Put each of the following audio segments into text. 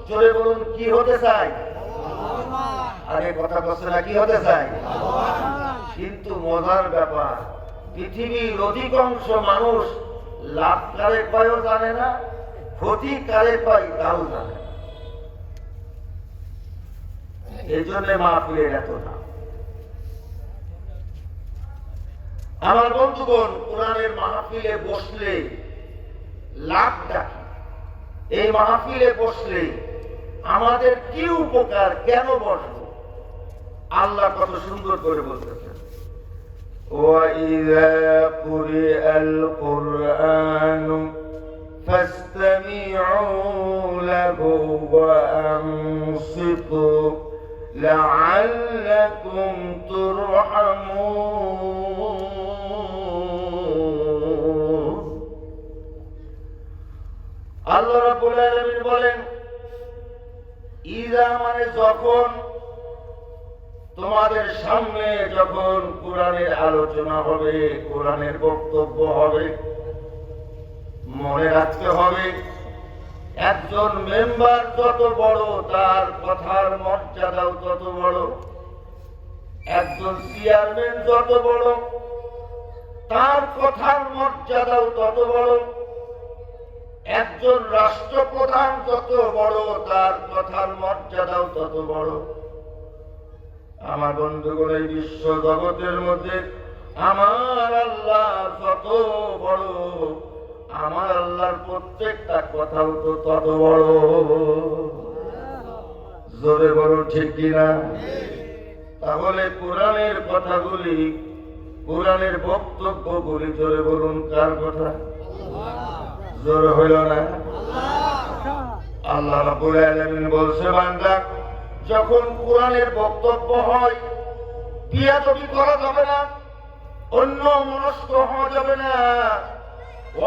জোরে বলুন কি হতে চাই? আরে কথা বলছে না, কি হতে চাই? কিন্তু মজার ব্যাপার, পৃথিবীর অধিকাংশ মানুষ লাভ কারে পায়ও জানে না, ক্ষতি কারে পাই তাও জানে না। এই জন্য মাহফিলের এত না। আমার বন্ধুগণ, কোরআনের মাহফিলে বসলে লাভটা কি? এই মাহফিলে বসলে আমাদের কি উপকার, কেন বসবো? আল্লাহ কত সুন্দর করে বলতেছেন, وَإِذَا قُرِئَ الْقُرْآنُ فَاسْتَمِعُوا لَهُ وَأَنصِتُوا لَعَلَّكُمْ تُرْحَمُونَ। আল্লাহ রাব্বুল আলামিন বলেন, ইযা মানে যখন, তোমাদের সামনে যখন কোরআনের আলোচনা হবে, কোরআনের বক্তব্য হবে, মনে রাখতে হবে একজন মেম্বার যত বড় তার কথার মর্যাদাও তত বড়, একজন চেয়ারম্যান যত বড় তার কথার মর্যাদাও তত বড়, একজন রাষ্ট্রপ্রধান যত বড় তার কথার মর্যাদাও তত বড়। আমার বন্ধুগণ, এই বিশ্ব জগতের মধ্যে আমার আল্লাহ যত বড়, আমার আল্লাহর প্রত্যেকটা কথাও তো তত বড়। জোরে বড় ঠিক কিনা? তাহলে কোরআনের কথাগুলি, কোরআনের বক্তব্যগুলি, জোরে বলুন কার কথা? জোরে হইল না? আল্লাহ রাব্বুল আলামিন বলছে, বান্দা যখন কোরআনের বক্তব্য হয়, বিয়াদবি করা যাবে না, অন্য মনস্ক হওয়া যাবে না,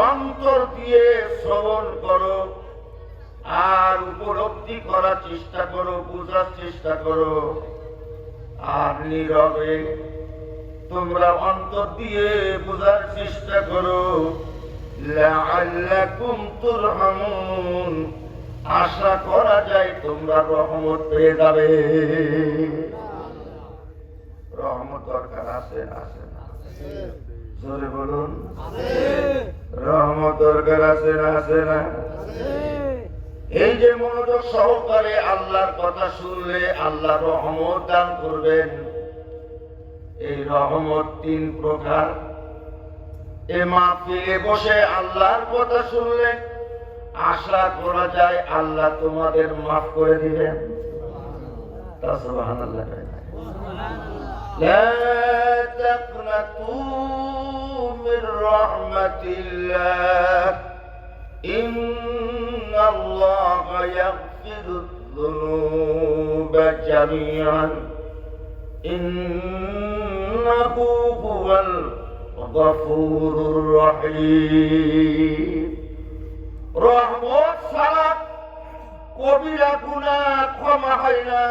অন্তর দিয়ে শ্রবণ করো আর উপলব্ধি করার চেষ্টা করো, বুঝার চেষ্টা করো। আর নীরবে তোমরা অন্তর দিয়ে বুঝার চেষ্টা করো। লাআল্লাকুম তুরহামুন, আশা করা যায় তোমরা রহমত পেয়ে যাবে। রহমত দরকার আছে না? আছে না? জোরে বলুন, রহমত দরকার আছে না? আছে না? এই যে মনোযোগ সহকারে আল্লাহর কথা শুনলে আল্লাহ রহমত দান করবেন। এই রহমত তিন প্রকার। এ মাহফিলে বসে আল্লাহর কথা শুনলে আশা করা যায় আল্লাহ তোমাদের মাফ করে দিবেন। তা সুবহানাল্লাহ। لا تقنطوا من رحمة الله إن الله يغفر الذنوب جميعا إنه هو الغفور الرحيم। রহমত ছাড়া কবিরা গুনাহ ক্ষমা হয় না।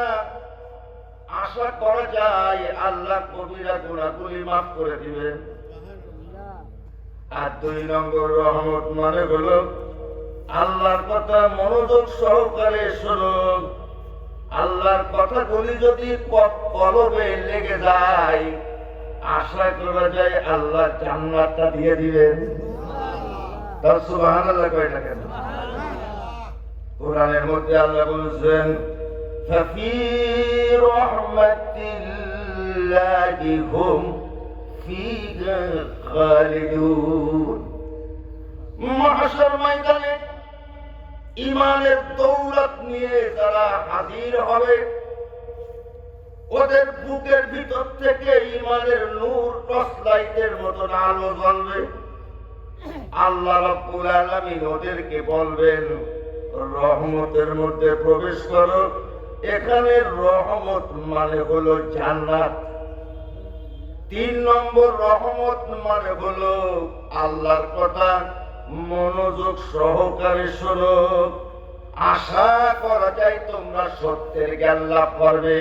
আশা করা যায় আল্লাহ কবিরা গুনাহগুলি মাফ করে দিবেন। আর 2 নম্বর রহমত মানে হলো আল্লাহর কথা মনোযোগ সহকারে শুনুন। আল্লাহর কথাগুলি যদি কলবে লেগে যায়, আশা করা যায় আল্লাহ জান্নাতটা দিয়ে দিবেন। তার সুবহানাল্লাহ কয়টা কেন? কোরআনের মধ্যে আল্লাহ বলেছেন, ففي رحمة الله هم فيها خالدون। মাহশর ময়দানে ঈমানের দৌলত নিয়ে যারা হাজির হবে, ওদের বুকের ভিতর থেকে ঈমানের নূর টর্চলাইটের মতন আলো জ্বলবে। আল্লাহ রাব্বুল আলামিন ওদেরকে বলবেন, রহমতের মধ্যে প্রবেশ করো। এখানে রহমত মানে হলো জান্নাত। 3 নম্বর রহমত মানে হলো আল্লাহর কথা মনোযোগ সহকারে শোনো। আশা করা যায় তোমরা সত্যের জ্ঞান লাভ করবে।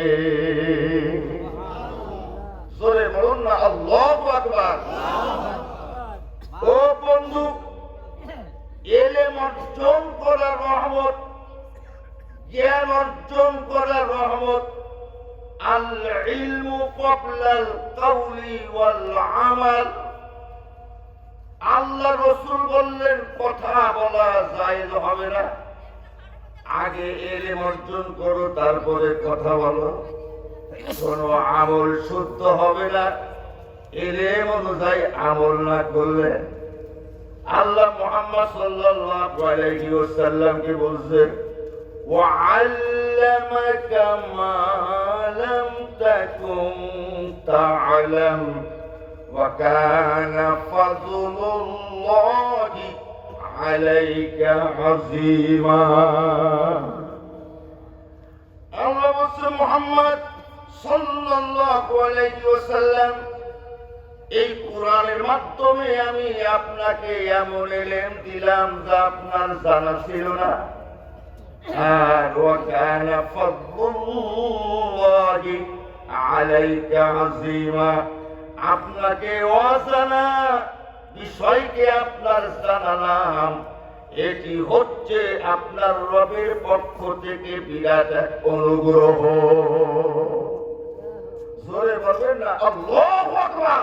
জোরে বলুন না আল্লাহু আকবার। ও বন্ধু, এলেম অর্জন করা রহমত, জ্ঞান অর্জন করার রহমত। আল ইলমু ক্বাবলাল কাউলি ওয়াল আমাল। আল্লাহ রাসূল বললেন কথা বলা জায়েজ হবে না, আগে ইলম অর্জন করো তারপরে কথা বলো। কোনো আমল শুদ্ধ হবে না ইলম অনুযায়ী আমল না করলে। আল্লাহ মুহাম্মদ সাল্লাল্লাহু আলাইহি ওয়াসাল্লামকে বলছেন ওয়া'আল্লামাকা মা লাম তাকুন তা'লাম ওয়া কানা ফাযলুল্লাহি আলাইকা আযীমা। আল্লাহ বলছেন মুহাম্মদ সাল্লাল্লাহু আলাইহি ওয়াসাল্লাম, এই কোরআনের মাধ্যমে আমি আপনাকে এমন ইলম দিলাম যা আপনার জানা ছিল না। আর ওয়া কানা ফাযলুল্লাহি আলাইকা আযীমা, আপনাকে অজানা বিষয়কে আপনার জানালাম, এটি হচ্ছে আপনার রবের পক্ষ থেকে বিরাট এক অনুগ্রহ। জোরে বলবেন না আল্লাহু আকবার।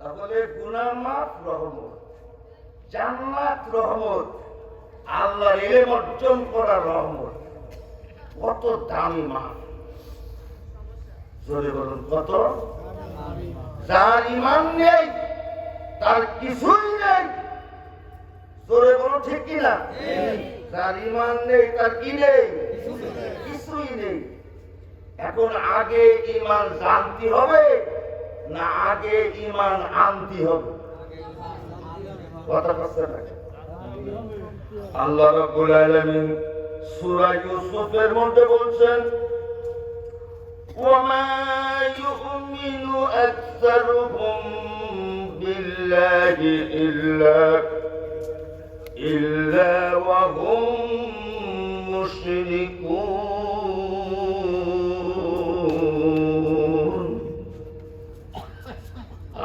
তাহলে গুনাহ মাফ রহমত, জান্নাত রহমত, আল্লাহর ইলম অর্জন করা রহমত, কত দামি মাল। জোরে বলুন কত। যার ঈমান নেই তার কিছুই নেই। জোরে বলুন ঠিক কিনা? যার ঈমান নেই তার কি নেই? কিছুই নেই। এখন আগে ঈমান জানতে হবে না আগে ঈমান আনতে হবে? কথা বলতে না। আল্লাহ রাব্বুল আলামিন সূরা ইউসুফের মধ্যে বলছেন ওয়ামা ইউমিনু আকসারুহুম বিল্লাহি ইল্লা ওয়া হুম মুশরিকুন।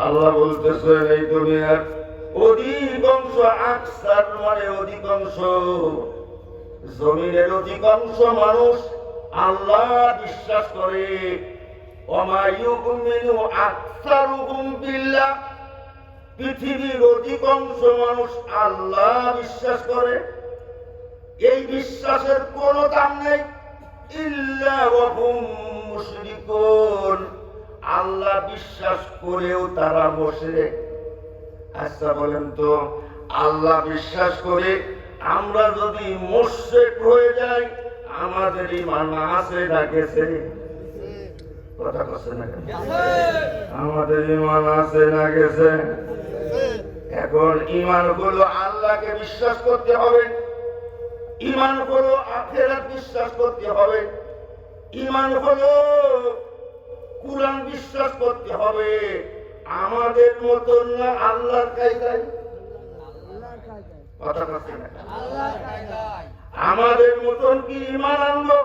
আল্লাহ বলতেছেন এই দুনিয়ার অধিকাংশ, আকসার মানে অধিকাংশ, জমিনের অধিকাংশ মানুষ আল্লাহ বিশ্বাস করে। ওমা ইউমিনু আকসারুহুম বিল্লাহ, পৃথিবীর অধিকাংশ মানুষ আল্লাহ বিশ্বাস করে। এই বিশ্বাসের কোনো দাম নেই। ইল্লা ওয়া হুম মুশরিকুন, আল্লাহ বিশ্বাস করেও তারা মুশরিক। আচ্ছা বলেন তো, আল্লাহ বিশ্বাস করে আমরা যদি মুশরিক হয়ে যাই আমাদের ঈমান আছে না গেছে? কথা বলছেন না? আমাদের ঈমান আছে না গেছে? এখন ঈমান হলো আল্লাহকে বিশ্বাস করতে হবে, ঈমান হলো আখিরাত বিশ্বাস করতে হবে, ঈমান হলো কুরআন বিশ্বাস করতে হবে। আমাদের মতন না আল্লাহর কায়দায়। কথা বলছেন না? আমাদের মতন কি ঈমান আনলো?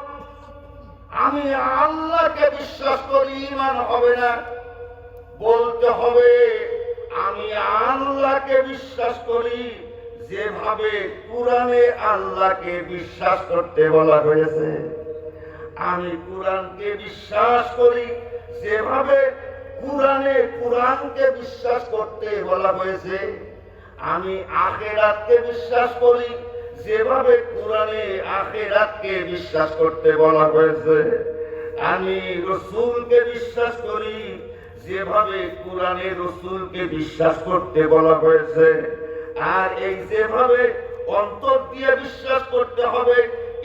আমি আল্লাহকে বিশ্বাস করি ঈমান হবে না, বলতে হবে আমি আল্লাহকে বিশ্বাস করি যেভাবে কুরআনে আল্লাহকে বিশ্বাস করতে বলা হয়েছে। আমি কুরআনকে বিশ্বাস করি যেভাবে কুরআনে কুরআনকে বিশ্বাস করতে বলা হয়েছে। আমি আখিরাতকে বিশ্বাস করি যেভাবে কুরআনে আখিরাতকে বিশ্বাস করতে বলা হয়েছে। আমি রাসূলকে বিশ্বাস করি যেভাবে কুরআনে রাসূলকে বিশ্বাস করতে বলা হয়েছে। আর এই যেভাবে অন্তর দিয়ে বিশ্বাস করতে হবে,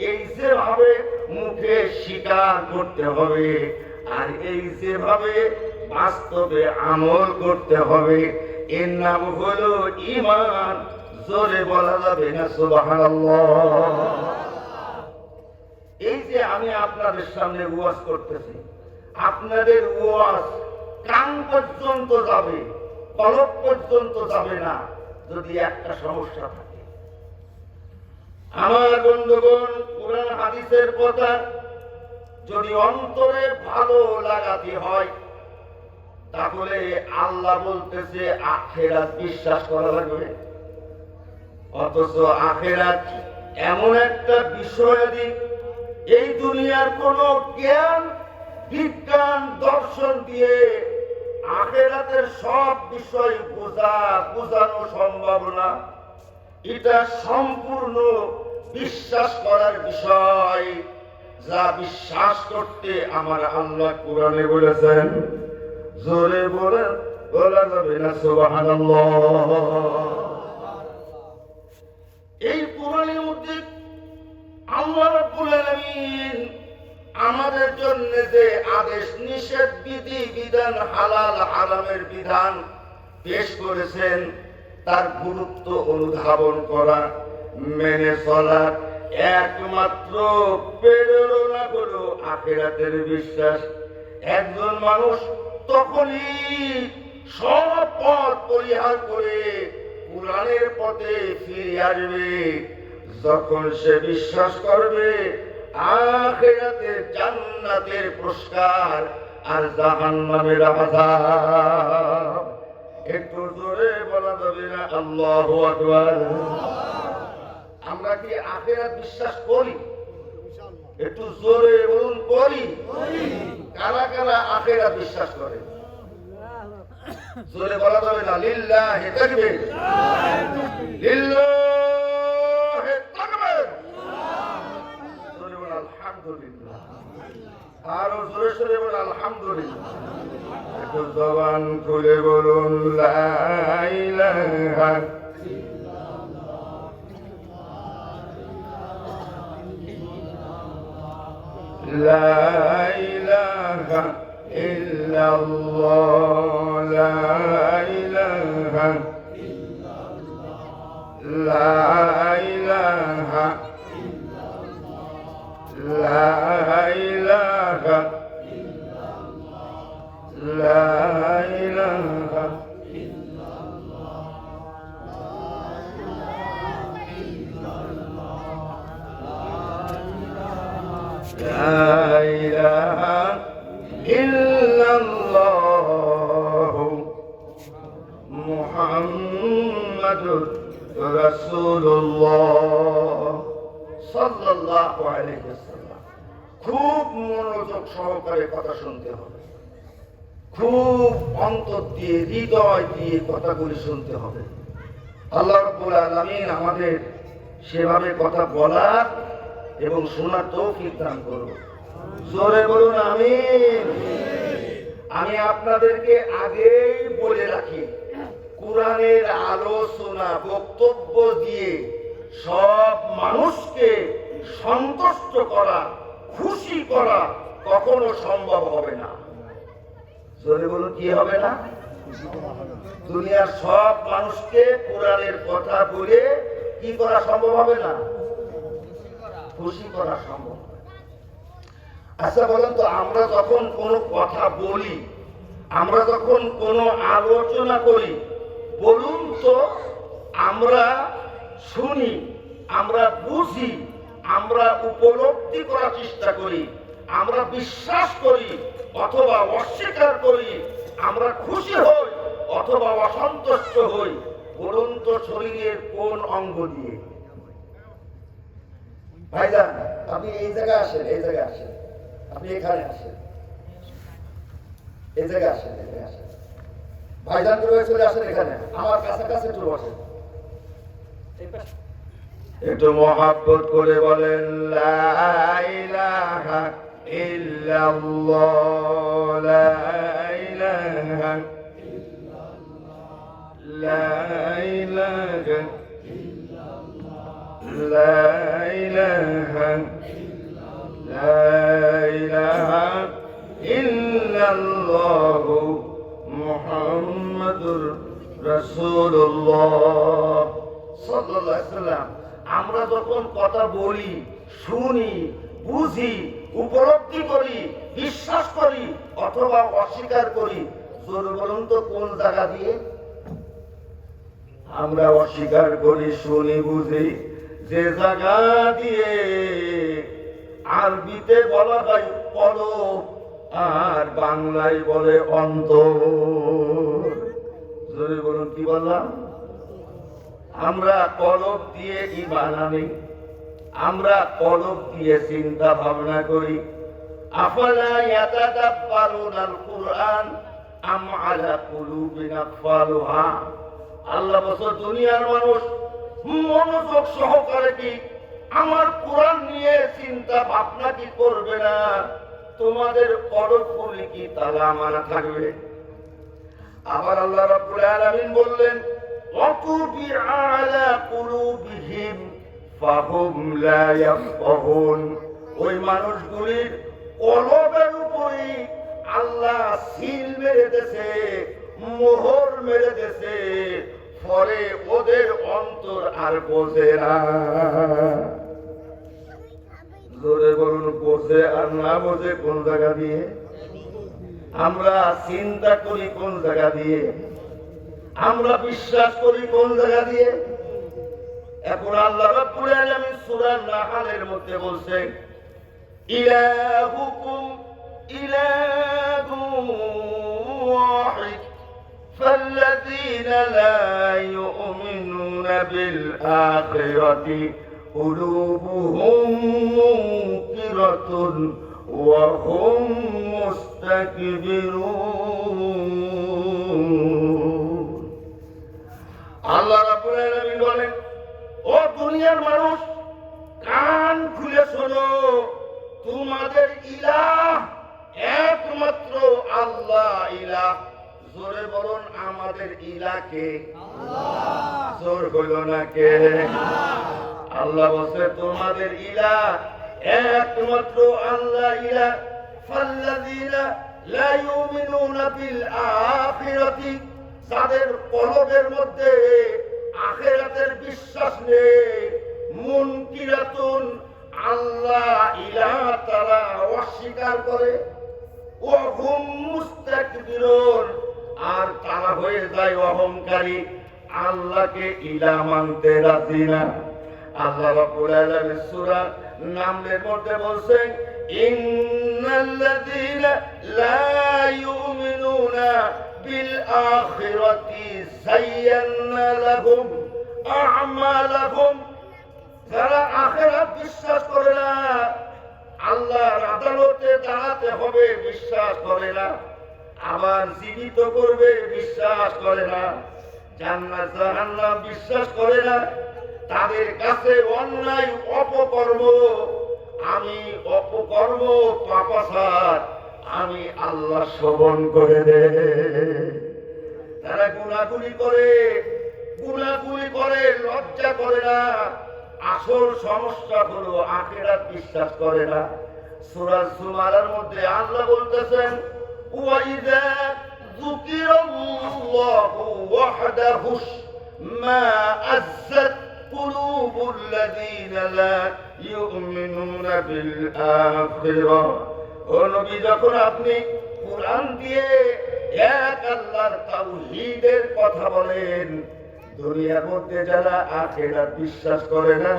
এই যেভাবে মুখে স্বীকার করতে হবে, আর এই যেভাবে বাস্তবে আমল করতে হবে, এর নাম হলো ঈমান। জোরে বলা যাবে না সুবহানাল্লাহ? এই যে আমি আপনাদের সামনে ওয়াজ করতেছি, আপনাদের ওয়াজ কান পর্যন্ত যাবে, কলব পর্যন্ত যাবে না যদি একটা সমস্যা থাকে। আমার বন্ধুগণ, কুরআন হাদিসের কথা যদি অন্তরে ভালো লাগাতে হয় তাহলে আল্লাহ বলতেছে আখিরাত বিশ্বাস করা লাগবে। অথচ আখিরাত এমন একটা বিষয়াদি এই দুনিয়ার কোন জ্ঞান বিজ্ঞান দর্শন দিয়ে আখিরাতের সব বিষয় বোঝানো সম্ভব না। এটা সম্পূর্ণ বিশ্বাস করার বিষয়, যা বিশ্বাস করতে আমার আল্লাহ কোরআনে বলেছেন। জোরে বলা যাবে না সুবহানাল্লাহ। এই কোরআনের মধ্যে আল্লাহ রাব্বুল আলামিন আমাদের জন্য যে আদেশ নিষেধ বিধি বিধান হালাল হারামের বিধান পেশ করেছেন, তার গুরুত্ব অনুধাবন করা, মেনে চলার একমাত্র প্রেরণা হলো আখিরাতের বিশ্বাস। একজন মানুষ তখনই সব পথ পরিহার করে কোরআনের পথে ফিরে আসবে যখন সে বিশ্বাস করবে আখিরাতে জান্নাতের পুরস্কার আর জাহান্নামের আযাব। একটু জোরে বলা যাবে না আল্লাহু আকবার? আমরা কি আখিরাত বিশ্বাস করি? একটু জোরে বলুন, করি? কারা কারা আখিরাত বিশ্বাস করে? জোরে বলা যাবে না? লিল্লাহি তাকবীর, লিল্লাহি তাকবীর। জোরে বলুন আলহামদুলিল্লাহ। আরো জোরে সরে বলুন আলহামদুলিল্লাহ। একটু জবান খুলে বলুন লা ইলাহা লা ইলাহা ইল্লাল্লাহ, লা ইলাহা লা ইলাহা লা ইলাহা লা ইলাহা লা ইলাহা ইল্লাল্লাহ মুহাম্মাদুর রাসূলুল্লাহ সাল্লাল্লাহু আলাইহি ওয়াসাল্লাম। খুব মনোযোগ সহকারে কথা শুনতে হবে, খুব অন্তর দিয়ে হৃদয় দিয়ে কথাগুলি শুনতে হবে। আল্লাহ রাব্বুল আলামিন আমাদের সেভাবে কথা বলার এবং শোনার তৌফিক দান করুন। জোরে বলুন আমিন। আমি আপনাদেরকে আগেই বলে রাখি, কোরআনের আলোচনা বক্তব্য দিয়ে সব মানুষকে সন্তুষ্ট করা, খুশি করা কখনো সম্ভব হবে না। জোরে বলুন, কি হবে না? দুনিয়ার সব মানুষকে কোরআনের কথা বলে কি করা সম্ভব হবে না? খুশি করা সম্ভব। আচ্ছা বলেন তো, আমরা যখন কোনো কথা বলি, আমরা যখন কোনো আলোচনা করি, বলুন তো আমরা শুনি, আমরা বুঝি, আমরা উপলব্ধি করার চেষ্টা করি, আমরা বিশ্বাস করি অথবা অস্বীকার করি, আমরা খুশি হই অথবা অসন্তুষ্ট হই, বলুন তো শরীরের কোন অঙ্গ দিয়ে? ভাইজান, আপনি এই জায়গায় আসেন, এই জায়গায় আসেন, আপনি এখানে আসেন, এই জায়গায় আসেন, এই জায়গায় আসেন। ভাইজান করে চলে আসেন এখানে, আমার কাছাকাছি একটু বসেন। একটু মহাব্বত করে বলেন লা ইলাহা ইল্লাল্লাহ, লা ইলাহা লা ইলাহা লা ইলাহা লা ইলাহা ইল্লাল্লাহ মুহাম্মাদুর রাসূলুল্লাহ সাল্লাল্লাহু আলাইহি ওয়াসাল্লাম। আমরা যখন কথা বলি, শুনি, বুঝি, উপলব্ধি করি, বিশ্বাস করি অথবা অস্বীকার করি, জোরে বলুন তো কোন জায়গা দিয়ে? আমরা অস্বীকার করি, শুনি, বুঝি যে জায়গা দিয়ে আরবিতে বলা হয় কলব আর বাংলায় বলে অন্তর। জোরে বলুন, কি বললাম? আমরা কলব দিয়ে ঈমান আনি, আমরা কলব দিয়ে চিন্তা ভাবনা করি। আফালা ইয়াতাদাব্বারুনাল কুরআন আম আলা কুলুবিন আকফালুহা। আল্লাহ বলছে দুনিয়ার মানুষ মনোযোগ সহকারে কি আমার কোরআন নিয়ে চিন্তা ভাবনা কি করবে না? তোমাদের কলবগুলি কি তালা মারা থাকবে? আবার আল্লাহ রাব্বুল আলামিন বললেন ওয়াতুবি আলা কুলুবিহিম ফাহুম লা ইয়াফকাহুন। ওই মানুষগুলির কলবের উপরে আল্লাহ সিল মেরে দেছে, মোহর মেরে দেছে, ফলে ওদের অন্তর আর বোঝে না। জোরে বলুন, বোঝে আর না বোঝে কোন জায়গা দিয়ে? আমরা চিন্তা করি কোন জায়গা দিয়ে? আমরা বিশ্বাস করি কোন জায়গা দিয়ে? এখন আল্লাহ রাব্বুল আলামিন সূরা নাহলের মধ্যে বলছেন ইলাহুকুম ইলাহুন ওয়াহিদ ফাল্লাযীনা লা ইউমিনুনা বিল আখিরাতি কুলুবুহুম মুনকিরাতুন ওয়া হুম মুস্তাকবিরুন। আল্লাহ রাব্বুল আলামিন বলেন ও দুনিয়ার মানুষ, কান খুলে শোনো, তোমাদের ইলাহ একমাত্র আল্লাহ ইলাহ। জোরে বলুন, আমাদের ইলাহকে আল্লাহ। জোর হইল না কে? আল্লাহ বলছে তোমাদের ইলাহ একমাত্র আল্লাহ ইলাহ। ফাল্লাযীনা লা ইউমিনুনা বিল আখিরাতি, যাদের কলবের মধ্যে আখিরাতের বিশ্বাস নেই, মুনকিরাতুন, আল্লাহ ইলাহ তারা অস্বীকার করে, ও হুম মুস্তাকবিরুন, আর তারা হয়ে যায় অহংকারী, আল্লাহকে ইলাহ মানতে রাজি না। আল্লাহ রাব্বুল আলামিন সূরা নামলের মধ্যে বলছেন ইন্নাল্লাযীনা লা ইউমিনুনা বিল আখিরাতি যায়্যানা লাহুম আ'মালাহুম। যারা আখিরাত বিশ্বাস করে না, আল্লাহর আদালতে দাঁড়াতে হবে বিশ্বাস করে না, আবার জীবিত করবে বিশ্বাস করে না, জান্নাত জাহান্নাম বিশ্বাস করে না, তাদের কাছে অন্যায় অপকর্ম, আমি অপকর্ম পাপাচার আমি আল্লাহ শোভন করে দে। তারা গুনাহগুলি করে লজ্জা করে না। আসল সমস্যা হলো আখিরাত বিশ্বাস করে না। সূরা জুমারের মধ্যে আল্লাহ বলতেছেন ওয়াইযা যুকিরাল্লাহু ওয়াহদাহু মা আযাত কুলুবুল লাযীনা লা ইউমিনুনা বিল আখিরাহ। ও নবী, যখন আপনি কোরআন দিয়ে এক আল্লাহর তাওহীদের কথা বলেন, দুনিয়ার মধ্যে যারা আখিরাত বিশ্বাস করে না,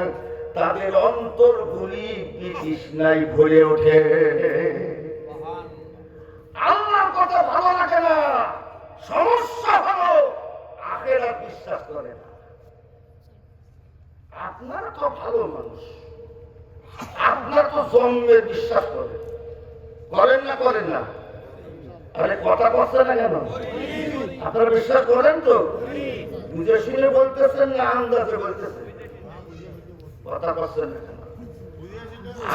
তাদের অন্তরগুলি বিতৃষ্ণায় ভরে ওঠে। আল্লাহর কথা ভালো লাগে না, সমস্যা হলো আখিরাত বিশ্বাস করে না। আপনারা তো ভালো মানুষ, আপনারা তো জন্মে বিশ্বাস করেন না? করেন না? আরে কথা বলছেন না কেন? আপনারা বিশ্বাস করেন তো? বুঝে শুনে বলতেছেন না আন্দাজে বলতেছেন? কথা বলছেন না কেন?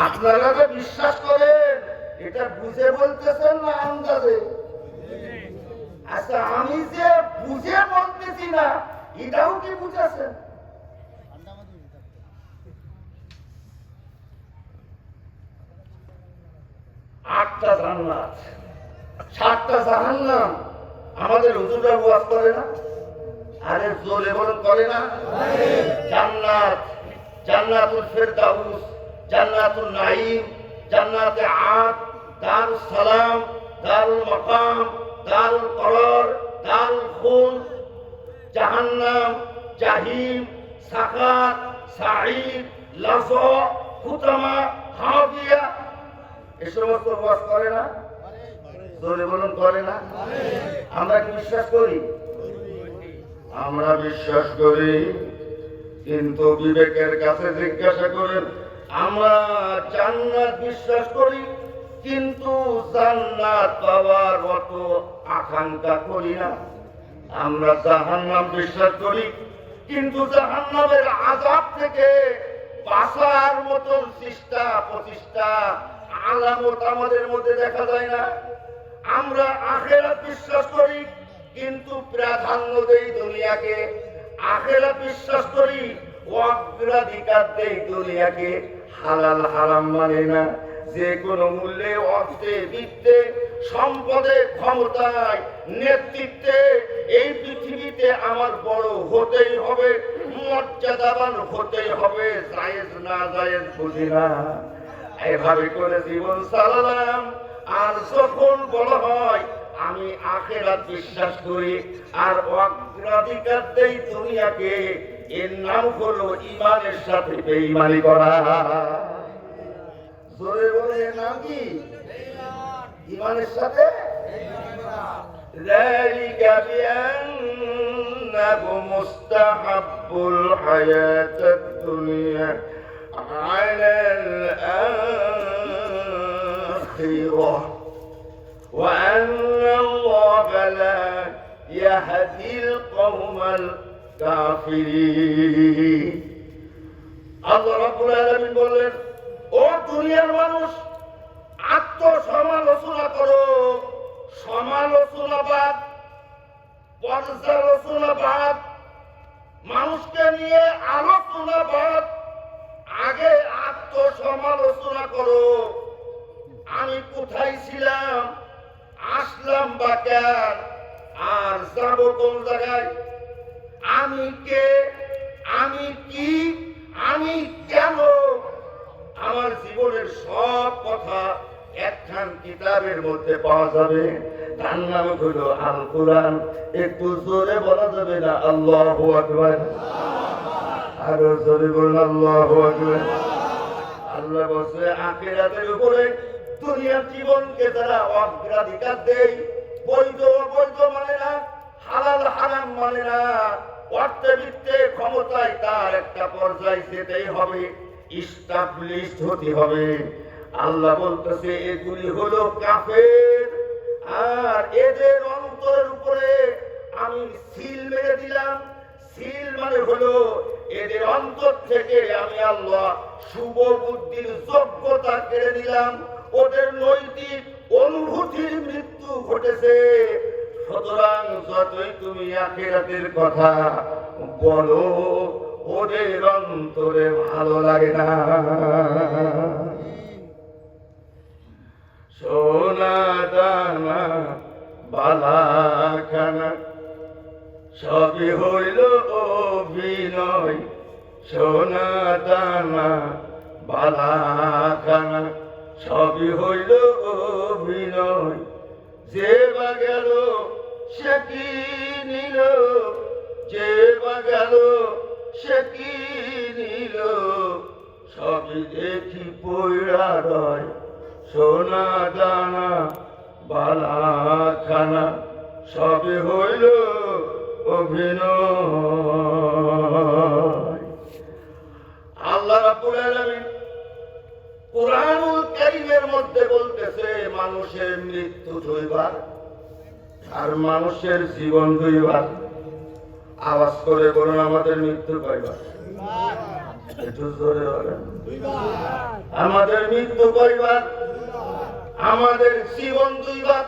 আপনারা যে বিশ্বাস করেন, এটা বুঝে বলতেছেন না আন্দাজে? আচ্ছা, আমি যে বুঝে বলতেছি না, এটাও কি বুঝেছেন? 8টা জান্নাত 7টা জাহান্নাম আমাদের হুজুররা ওয়াজ করে না? আরে জোরে বলুন, করে না? জান্নাত, জান্নাতুল ফেরদাউস, জান্নাতুল নাঈম, জান্নাতে আদ, দারুস সালাম, দারুল মাকাম, দারুল করার, দারুল খুলদ, জাহান্নাম, জাহিম, সাকাত, সাঈদ, লাযা, হুতামা, হাবিয়া। এই সমস্ত ওয়াজ করে না? জোরে বলুন, করে না? আমরা কি বিশ্বাস করি? আমরা বিশ্বাস করি, কিন্তু বিবেকের কাছে জিজ্ঞাসা করেন আমরা জান্নাত বিশ্বাস করি, কিন্তু জান্নাত পাওয়ার অত আকাঙ্ক্ষা করি না। আমরা জাহান্নাম বিশ্বাস করি, কিন্তু জাহান্নামের আযাব থেকে বাঁচার মতন চেষ্টা প্রচেষ্টা আলামত আমাদের মধ্যে দেখা যায় না। আমরা আখিরাত বিশ্বাস করি, কিন্তু প্রাধান্য দেই দুনিয়াকে। আখিরাত বিশ্বাস করি, অগ্রাধিকার দেই দুনিয়াকে। হালাল হারাম মানে না। যে কোনো মূল্যে, অর্থে, বিত্তে, সম্পদে, ক্ষমতায়, নেতৃত্বে এই পৃথিবীতে আমার বড় হতেই হবে, মর্যাদাবান হতেই হবে। জায়েজ না জায়েজ বুঝি না, এভাবে করে জীবন চালালাম। আর যখন বলা হয় আমি আখিরাত বিশ্বাস করি আর অগ্রাধিকার দেই দুনিয়াকে, এর নাম হলো ঈমানের সাথে বেঈমানি করা। জোরে বলে এর নাম কি? ঈমানের সাথে যালিকা বিআন্নাহু মুস্তাহাব্বুল হায়াতাদ দুনিয়া আলাল আখিরাহ ওয়া আন্নাল্লাহা লা ইয়াহদিল কওমাল কাফিরিন। আল্লাহ রাব্বুল আলামিন বলেন, ও দুনিয়ার মানুষ, আত্মসমালোচনা করো। সমালোচনাবাদ, পর্যালোচনাবাদ, মানুষকে নিয়ে আলোচনাবাদ। আগে আত্মসমালোচনা করো। আমি কোথায় ছিলাম, আসলাম বা কেন, আর যাব কোন জায়গায়, আমি কে, আমি কি, আমি কেন। আমার জীবনের সব কথা একখান কিতাবের মধ্যে পাওয়া যাবে। তার নাম হলো আল কোরআন। একটু জোরে বলা যাবে না আল্লাহু আকবার? আরো জোরে বলুন আল্লাহু আকবার। আল্লাহ বলছে আখিরাতের উপরে দুনিয়ার জীবনকে যারা অগ্রাধিকার দেয়, বৈধ অবৈধ মানে না, হালাল হারাম মানে না, অর্থে বিত্তে ক্ষমতায় তার একটা পর্যায়ে যেতেই হবে, ইস্টাবলিশড হতে হবে। আল্লাহ বলতেছে এগুলি হলো কাফের, আর এদের অন্তরের উপরে আমি সিল মেরে দিলাম। সিল মানে হলো এদের অন্তর থেকে আমি আল্লাহ শুভ বুদ্ধির যোগ্যতা কেড়ে দিলাম। ওদের নৈতিক অনুভূতির মৃত্যু ঘটেছে। সুতরাং যতই তুমি আখিরাতের কথা বলো, ওদের অন্তরে ভালো লাগে না। সোনা দানা বালাখানা সবই হইল অভিনয়। সোনা দানা বালাখানা সবই হইল অভিনয়। যে বা গেল সে কি নিল, যে বা গেল সে কি নিল, সবই দেখি পয়রা রয়। সোনা দানা বালাখানা সবই হইল অভিনয়। আল্লাহ রাব্বুল আলামিন কুরআনুল কারীমের মধ্যে বলতেছে মানুষের মৃত্যু দুইবার আর মানুষের জীবন দুইবার। আওয়াজ করে বলুন আমাদের মৃত্যু কয়বার? একটু জোরে বলেন। আমাদের মৃত্যু কয়বার? আমাদের জীবন দুইবার।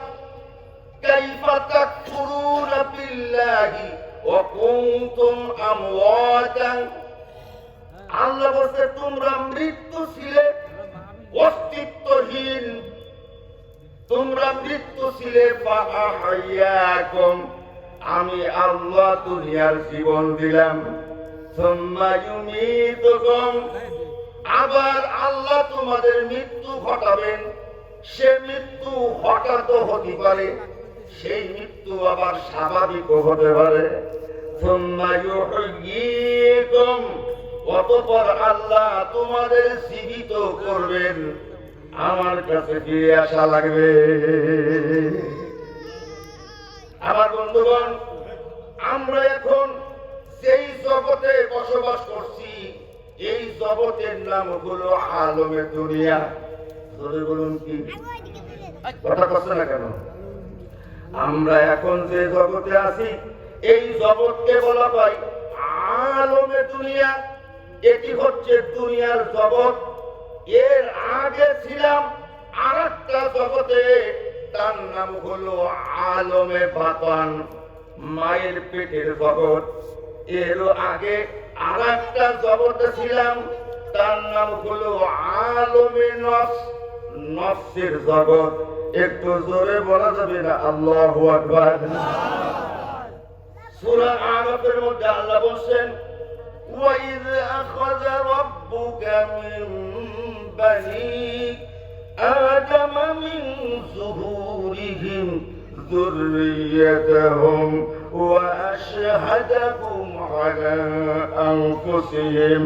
কাইফা তাকফুরুনা বিল্লাহি ওয়া কুনতুম আমওয়াতান। আল্লাহ বলছে তোমরা মৃত্যু ছিলে, অস্তিত্বহীন। তোমরা মৃত্যু ছিলে, ফাআহইয়াকুম, আমি আল্লাহ দুনিয়ার জীবন দিলাম। সুম্মা ইউমীতুকুম, আবার আল্লাহ তোমাদের মৃত্যু ঘটাবেন। সে মৃত্যু হঠাৎ হতে পারে, সেই মৃত্যু আবার স্বাভাবিকও হতে পারে। সুম্মা ইউহয়ীকুম, অতঃপর আল্লাহ তোমাদের জীবিত করবেন। আমার কাছে ফিরে আসা লাগবে। আমার বন্ধুগণ, আমরা এখন যেই জগতে বসবাস করছি, এই জগতের নাম হলো আলমে দুনিয়া। ধরে বলুন কি কথা কষ্ট না কেন? আমরা এখন যে জগতে আছি এই জগৎকে বলা হয় আলমে দুনিয়া। এটি হচ্ছে দুনিয়ার জগৎ। এর আগে ছিলাম আর একটা জগতে, তার নাম হলো আলমে বাতান, মায়ের পেটের জগৎ। এর আগে আর একটা জগতে ছিলাম, তার নাম হলো আলমে নফস, নফসের জগৎ। একটু জোরে বলা যাবে না আল্লাহু আকবার? সূরা আরাফের মধ্যে আল্লাহ বলেন, وَإِذْ أَخَذَ رَبُّكَ مِنْ بَنِي آدَمَ مِنْ ظُهُورِهِمْ ذُرِّيَّتَهُمْ وَأَشْهَدَهُمْ عَلَى أَنفُسِهِمْ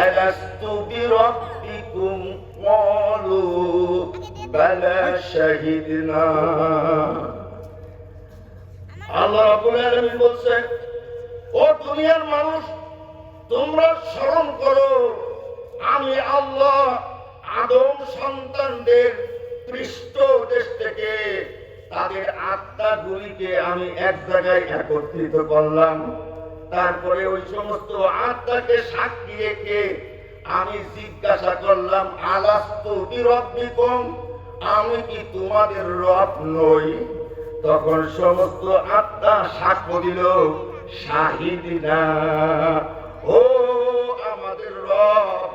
أَلَسْتُ بِرَبِّكُمْ قَالُوا بَلَى شَهِدْنَا। আল্লাহ রাব্বুল আলামিন বলছেন, ও দুনিয়ার মানুষ, তোমরা স্মরণ করো, আমি আল্লাহ আদম সন্তানদের পৃষ্ঠদেশ থেকে তাদের আত্মাগুলিকে আমি এক জায়গায় একত্রিত করলাম। তারপরে ওই সমস্ত আত্মাকে সাক্ষী রেখে আমি জিজ্ঞাসা করলাম, আলাস্তু বিরব্বিকুম, আমি কি তোমাদের রব নই? তখন সমস্ত আত্মা সাক্ষ্য দিল, শাহিদিনা, ও আমাদের রব,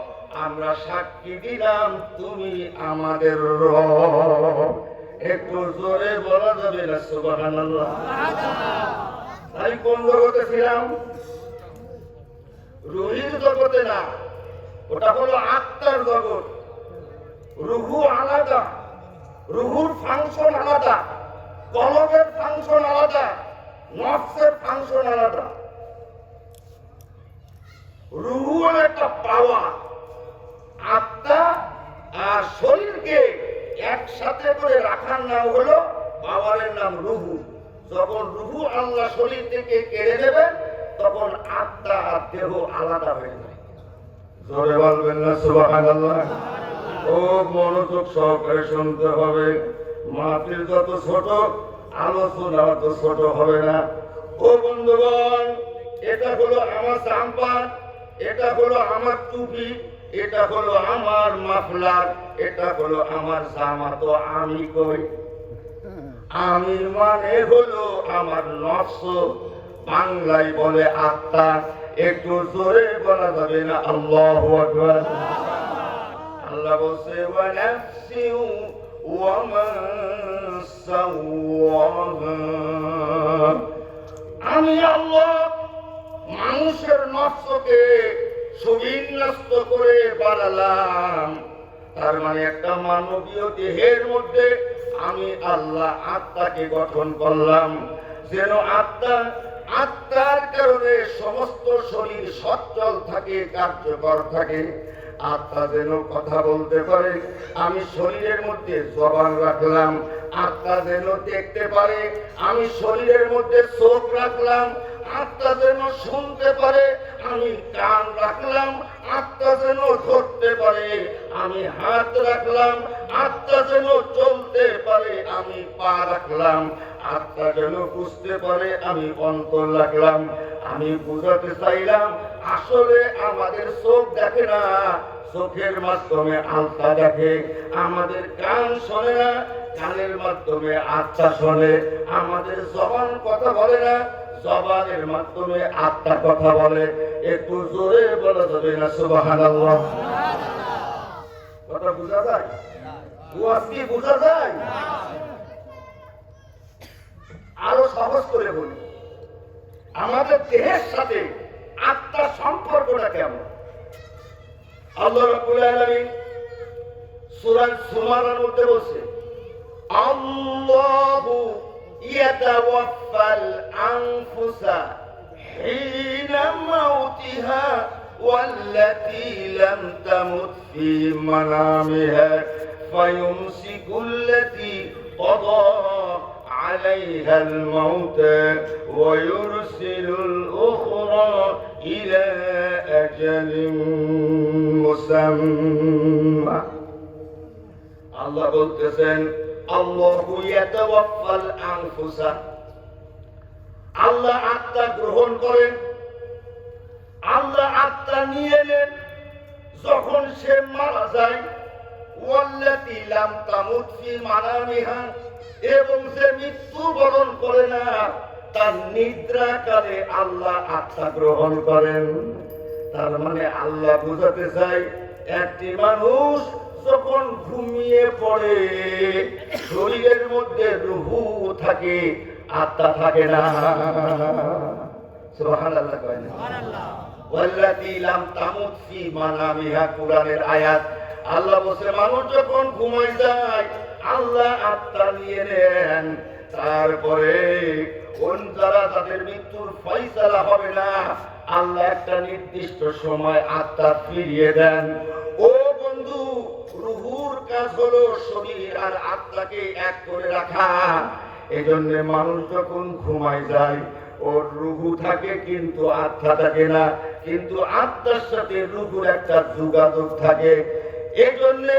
আমরা সাক্ষী দিলাম তুমি আমাদের রব। একটু জোরে বলা যাবে না সুবহানাল্লাহ? আমি কোন জগতে ছিলাম? রুহির জগতে না, ওটা হলো আত্মার জগৎ। রুহু আলাদা, রুহুর ফাংশন আলাদা, কলবের ফাংশন আলাদা, নফসের ফাংশন আলাদা। রুহু হলো একটা পাওয়া, আত্মা আর শরীরকে একসাথে করে রাখার নাম হলো পাওয়ারের নাম রুহু। যখন রুহু আল্লাহ শরীর থেকে কেড়ে নেবে তখন আত্মা আর দেহ আলাদা হয়ে যায়। জোরে বলবেন না সুবহানাল্লাহ? ও মনোযোগ সহকারে শুনতে হবে। মাহফিল যত ছোট, আলোচনা তত ছোট হবে না। ও বন্ধুগণ, এটা হলো আমার চাম্পান, এটা হলো আমার টুপি, এটা হলো আমার মাফলার, এটা হলো আমার জামা। তো আমি কই? আমি মানে হলো আমার নফস, বাংলায় বলে আত্মা। একটু জোরে বলা যাবে না আল্লাহু আকবার? আল্লাহ বলছে, ওয়া নাফসি ওয়া মা সাওয়াহা, আমি আল্লাহ মানুষের নফসকে সুবিন্যস্ত করে বানালাম। তার মানে একটা মানবীয় দেহের মধ্যে আমি আল্লাহ আত্মাকে গঠন করলাম, যেন আত্মার কারণে সমস্ত শরীর সচল থাকে, কার্যকর থাকে। আত্মা যেন কথা বলতে পারে, আমি শরীরের মধ্যে জবান রাখলাম। আত্মা যেন দেখতে পারে, আমি শরীরের মধ্যে চোখ রাখলাম। আত্মা যেন শুনতে পারে, আমি কান রাখলাম। আত্মা যেন ধরতে পারে, আমি হাত রাখলাম। আত্মা যেন চলতে পারে, আমি পা রাখলাম। আত্মা যেন বুঝতে পারে, আমি অন্তর রাখলাম। আমি বুঝাতে চাইলাম, আসলে আমাদের চোখ দেখে না, চোখের মাধ্যমে আত্মা দেখে। আমাদের কান শোনে না, কানের মাধ্যমে আত্মা শোনে। আমাদের জবান কথা বলে না, জবানের মাধ্যমে আত্মা কথা বলে। একটু জোরে বলা যাবে না সুবহানাল্লাহ? কথা বোঝা যায়? ওয়াজ কি বোঝা যায়? আরো সহজ করে বলি, আমাদের দেহের সাথে আত্মার সম্পর্কটা কেমন? আল্লাহ রাব্বুল আলামিন সূরা সুমারার মধ্যে বলছে, আল্লাহু ইয়াতাওয়াফাল আনফুসা হিনা মাউতিহা ওয়াল্লাতী লাম তামুত ফি মানামিহা ফায়ুমসিকুল্লাতী ক্বাদা عليها الموت ويرسل الأخرى إلى أجل مسمى আল্লাহ বলতেছেন আল্লাহু ইয়াতাওয়াফাল আনফুসা আল্লাহ আত্মা গ্রহণ করেন আল্লাহ আত্মা নিয়ে নেন যখন সে মারা যায় ওয়াল্লাতী লাম তামুত ফি মানামিহা এবং সে মৃত্যুবরণ করে না তার নিদ্রাকালে আল্লাহ আত্মা গ্রহণ করেন তার মানে আল্লাহ বুঝাতে চায় একটি মানুষ যখন ঘুমিয়ে পড়ে শরীরের মধ্যে রূহ থাকে আত্মা থাকে না সুবহানাল্লাহ কয় না ওয়াল্লাতী লাম তামুত ফি মানামিহা কুরআনের আয়াত আল্লাহ বলে মানুষ যখন ঘুমায় যায় আল্লাহ আত্মা নিয়ে নেন তারপরে কোন যারা তাদের মৃত্যুর ফয়সালা হবে না আল্লাহ একটা নির্দিষ্ট সময় আত্মা ফিরিয়ে দেন ও বন্ধু রূহুর কাজ হলো শরীর আর আত্মাকে এক করে রাখা এজন্য মানুষ যখন ঘুমায় যায় ওর রূহু থাকে কিন্তু আত্মা থাকে না কিন্তু আত্মার সাথে রূহুর একটা যোগাযোগ থাকে এজন্য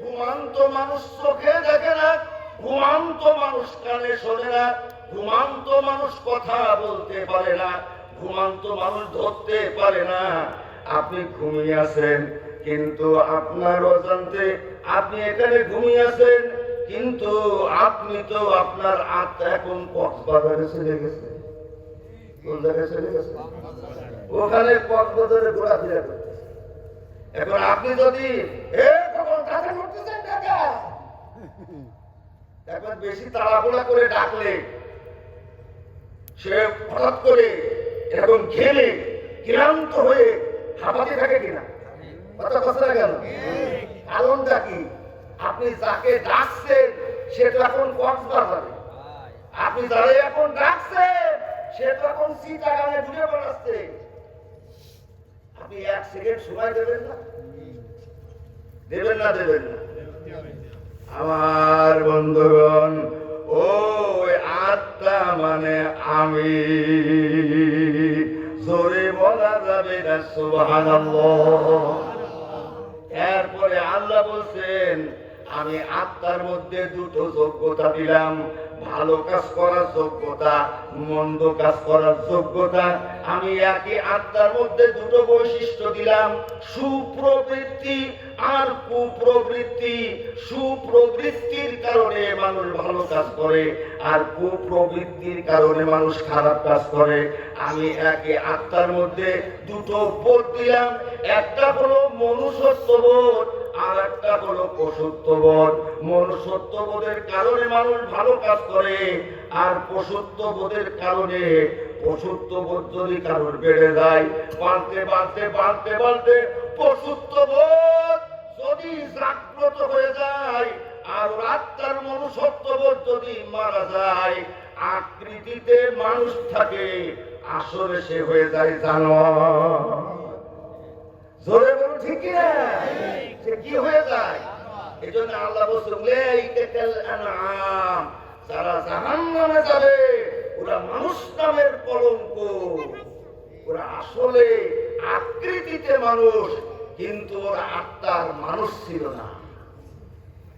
ঘুমান্ত মানুষ চোখে দেখে না ঘুমান্ত মানুষ কানে শোনে না ঘুমান্ত মানুষ কথা বলতে পারে না ঘুমান্ত মানুষ ধরতে পারে না আপনি ঘুমিয়ে আছেন কিন্তু আপনার অজান্তে আপনি এখানে ঘুমিয়ে আছেন কিন্তু আপনি তো আপনার আত্মা এখন কক্সবাজারে চলে গেছে কোন জায়গায় চলে গেছে ওখানে কক্সবাজারে ঘোরাফেরা করতে এখন আপনি যদি এখন বেশি তাড়াহুড়া করে ডাকলে সে হঠাৎ করে এরকম খেলে ক্লান্ত হয়ে হাঁপাতে থাকে কিনা কথা কথা না কেন কারণটা কি আপনি যাকে ডাকছেন সে তো এখন কক্সবাজারে আপনি যারা এখন ডাকছেন সে তো এখন চিটাগাঙে ঘুরে বেড়াচ্ছে আপনি এক সেকেন্ড সময় দেবেন না দেবেন না দেবেন না আমার বন্ধুগণ ও আত্মা মানে আমি জোরে বলা যাবে না সুবহানাল্লাহ এরপরে আল্লাহ বলছেন আমি আত্মার মধ্যে দুটো যোগ্যতা দিলাম ভালো কাজ করার যোগ্যতা মন্দ কাজ করার যোগ্যতা আমি একই আত্মার মধ্যে দুটো বৈশিষ্ট্য দিলাম সুপ্রবৃত্তি আর কুপ্রবৃত্তি সুপ্রবৃত্তির কারণে মানুষ ভালো কাজ করে আর কুপ্রবৃত্তির কারণে মানুষ খারাপ কাজ করে আমি একই আত্মার মধ্যে দুটো বোধ দিলাম একটা হলো মনুষ্যত্ববোধ আর একটা হলো পশুত্ববোধ মনুষ্যত্ববোধের কারণে মানুষ ভালো কাজ করে আর পশুত্ববোধের কারণে পশুত্ববোধ যদি কারোর বেড়ে যায় বাড়তে বাড়তে বাড়তে বাড়তে পশুত্ববোধ যদি জাগ্রত হয়ে যায় আর আত্মার মনুষ্যত্ববোধ যদি মারা যায় আকৃতিতে মানুষ থাকে আসলে সে হয়ে যায় জানোয়ার জোরে বলো ঠিক না সে কি হয়ে যায় এই জন্য আল্লাহ বলছেন যারা জাহান্নামে যাবে ওরা মানুষ নামের কলঙ্ক ওরা আসলে আকৃতিতে মানুষ কিন্তু ওরা আত্মার মানুষ ছিল না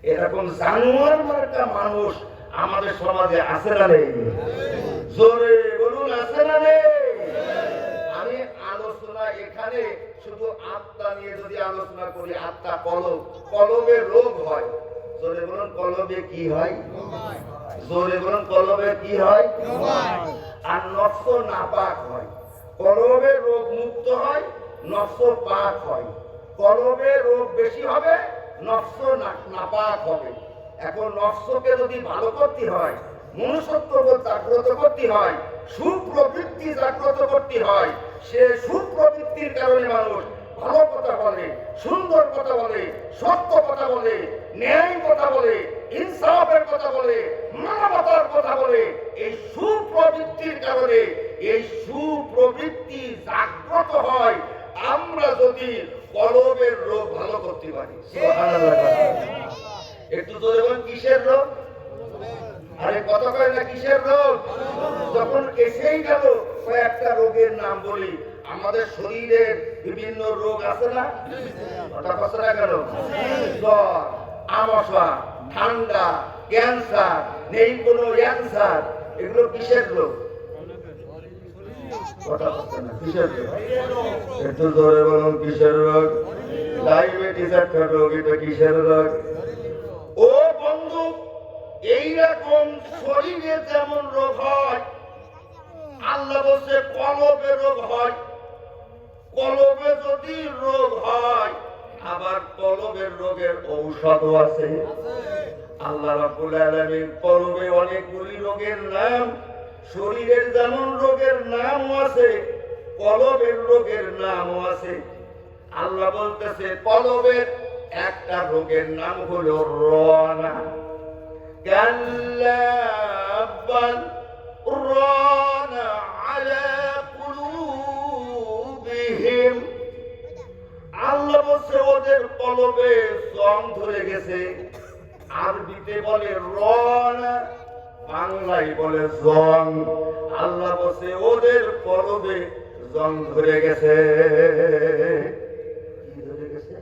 এরকম জানোয়ার মার্কা মানুষ আমাদের সমাজে আছে না নেই জোরে বলুন আছে না নেই আমি আলোচনা এখানে শুধু আত্মা নিয়ে যদি আলোচনা করি আত্মা কলবে রোগ হয় জোরে বলুন কলবে কি হয় জোরে বলুন কলবে কি হয় আর নফস নাপাক হয় কলবে রোগ মুক্ত হয় নফস পাক হয় কলবে রোগ বেশি হবে নফস নাপাক হবে এখন নফসকে যদি ভালো করতে হয় মনুষ্যত্ববোধ জাগ্রত করতে হয় সুপ্রবৃত্তি জাগ্রত করতে হয় সে সুপ্রবৃত্তির কারণে মানুষ ভালো কথা বলে সুন্দর কথা বলে সত্য কথা বলে ন্যায় কথা বলে ইনসাফের কথা বলে মানবতার কথা বলে এই সুপ্রবৃত্তির কারণে এই সুপ্রবৃত্তি জাগ্রত হয় আমরা যদি কলবের রোগ ভালো করতে পারি সুবহানাল্লাহ একটু জোরে বলুন কিসের রোগ আরে কত কয় না কিসের রোগ? যখন এসেই গেল কয়েকটা রোগের নাম বলি। আমাদের শরীরের বিভিন্ন রোগ আছে না? কথা কত না কেন? জ্বর, আমশা, ঠান্ডা, ক্যান্সার, নেই কোনো ক্যান্সার, এগুলো কিসের রোগ? কথা বলছে না, কিসের রোগ? একটু জোরে বলুন, কিসের রোগ? ডায়াবেটিস একটা রোগ, এটা কিসের রোগ? ও বন্ধু, এইরকম শরীরে যেমন রোগ হয়, আল্লাহ বলছে কলবে রোগ হয়। কলবে যদি রোগ হয়, আবার কলবের রোগের ঔষধও আছে। আল্লাহ রাব্বুল আলামিন কলবে অনেকগুলি রোগের নাম, শরীরের যেমন রোগের নামও আছে, কলবের রোগের নামও আছে। আল্লাহ বলতেছে কলবের একটা রোগের নাম হলো রনা। কাল্লা বাল রানা আলা কুলুবিহিম। আল্লাহ বলছে ওদের কলবে জং ধরে গেছে। আরবিতে বলে রনা, বাংলায় বলে জং। আল্লাহ বলছে ওদের কলবে জং ধরে গেছে। কি ধরে গেছে?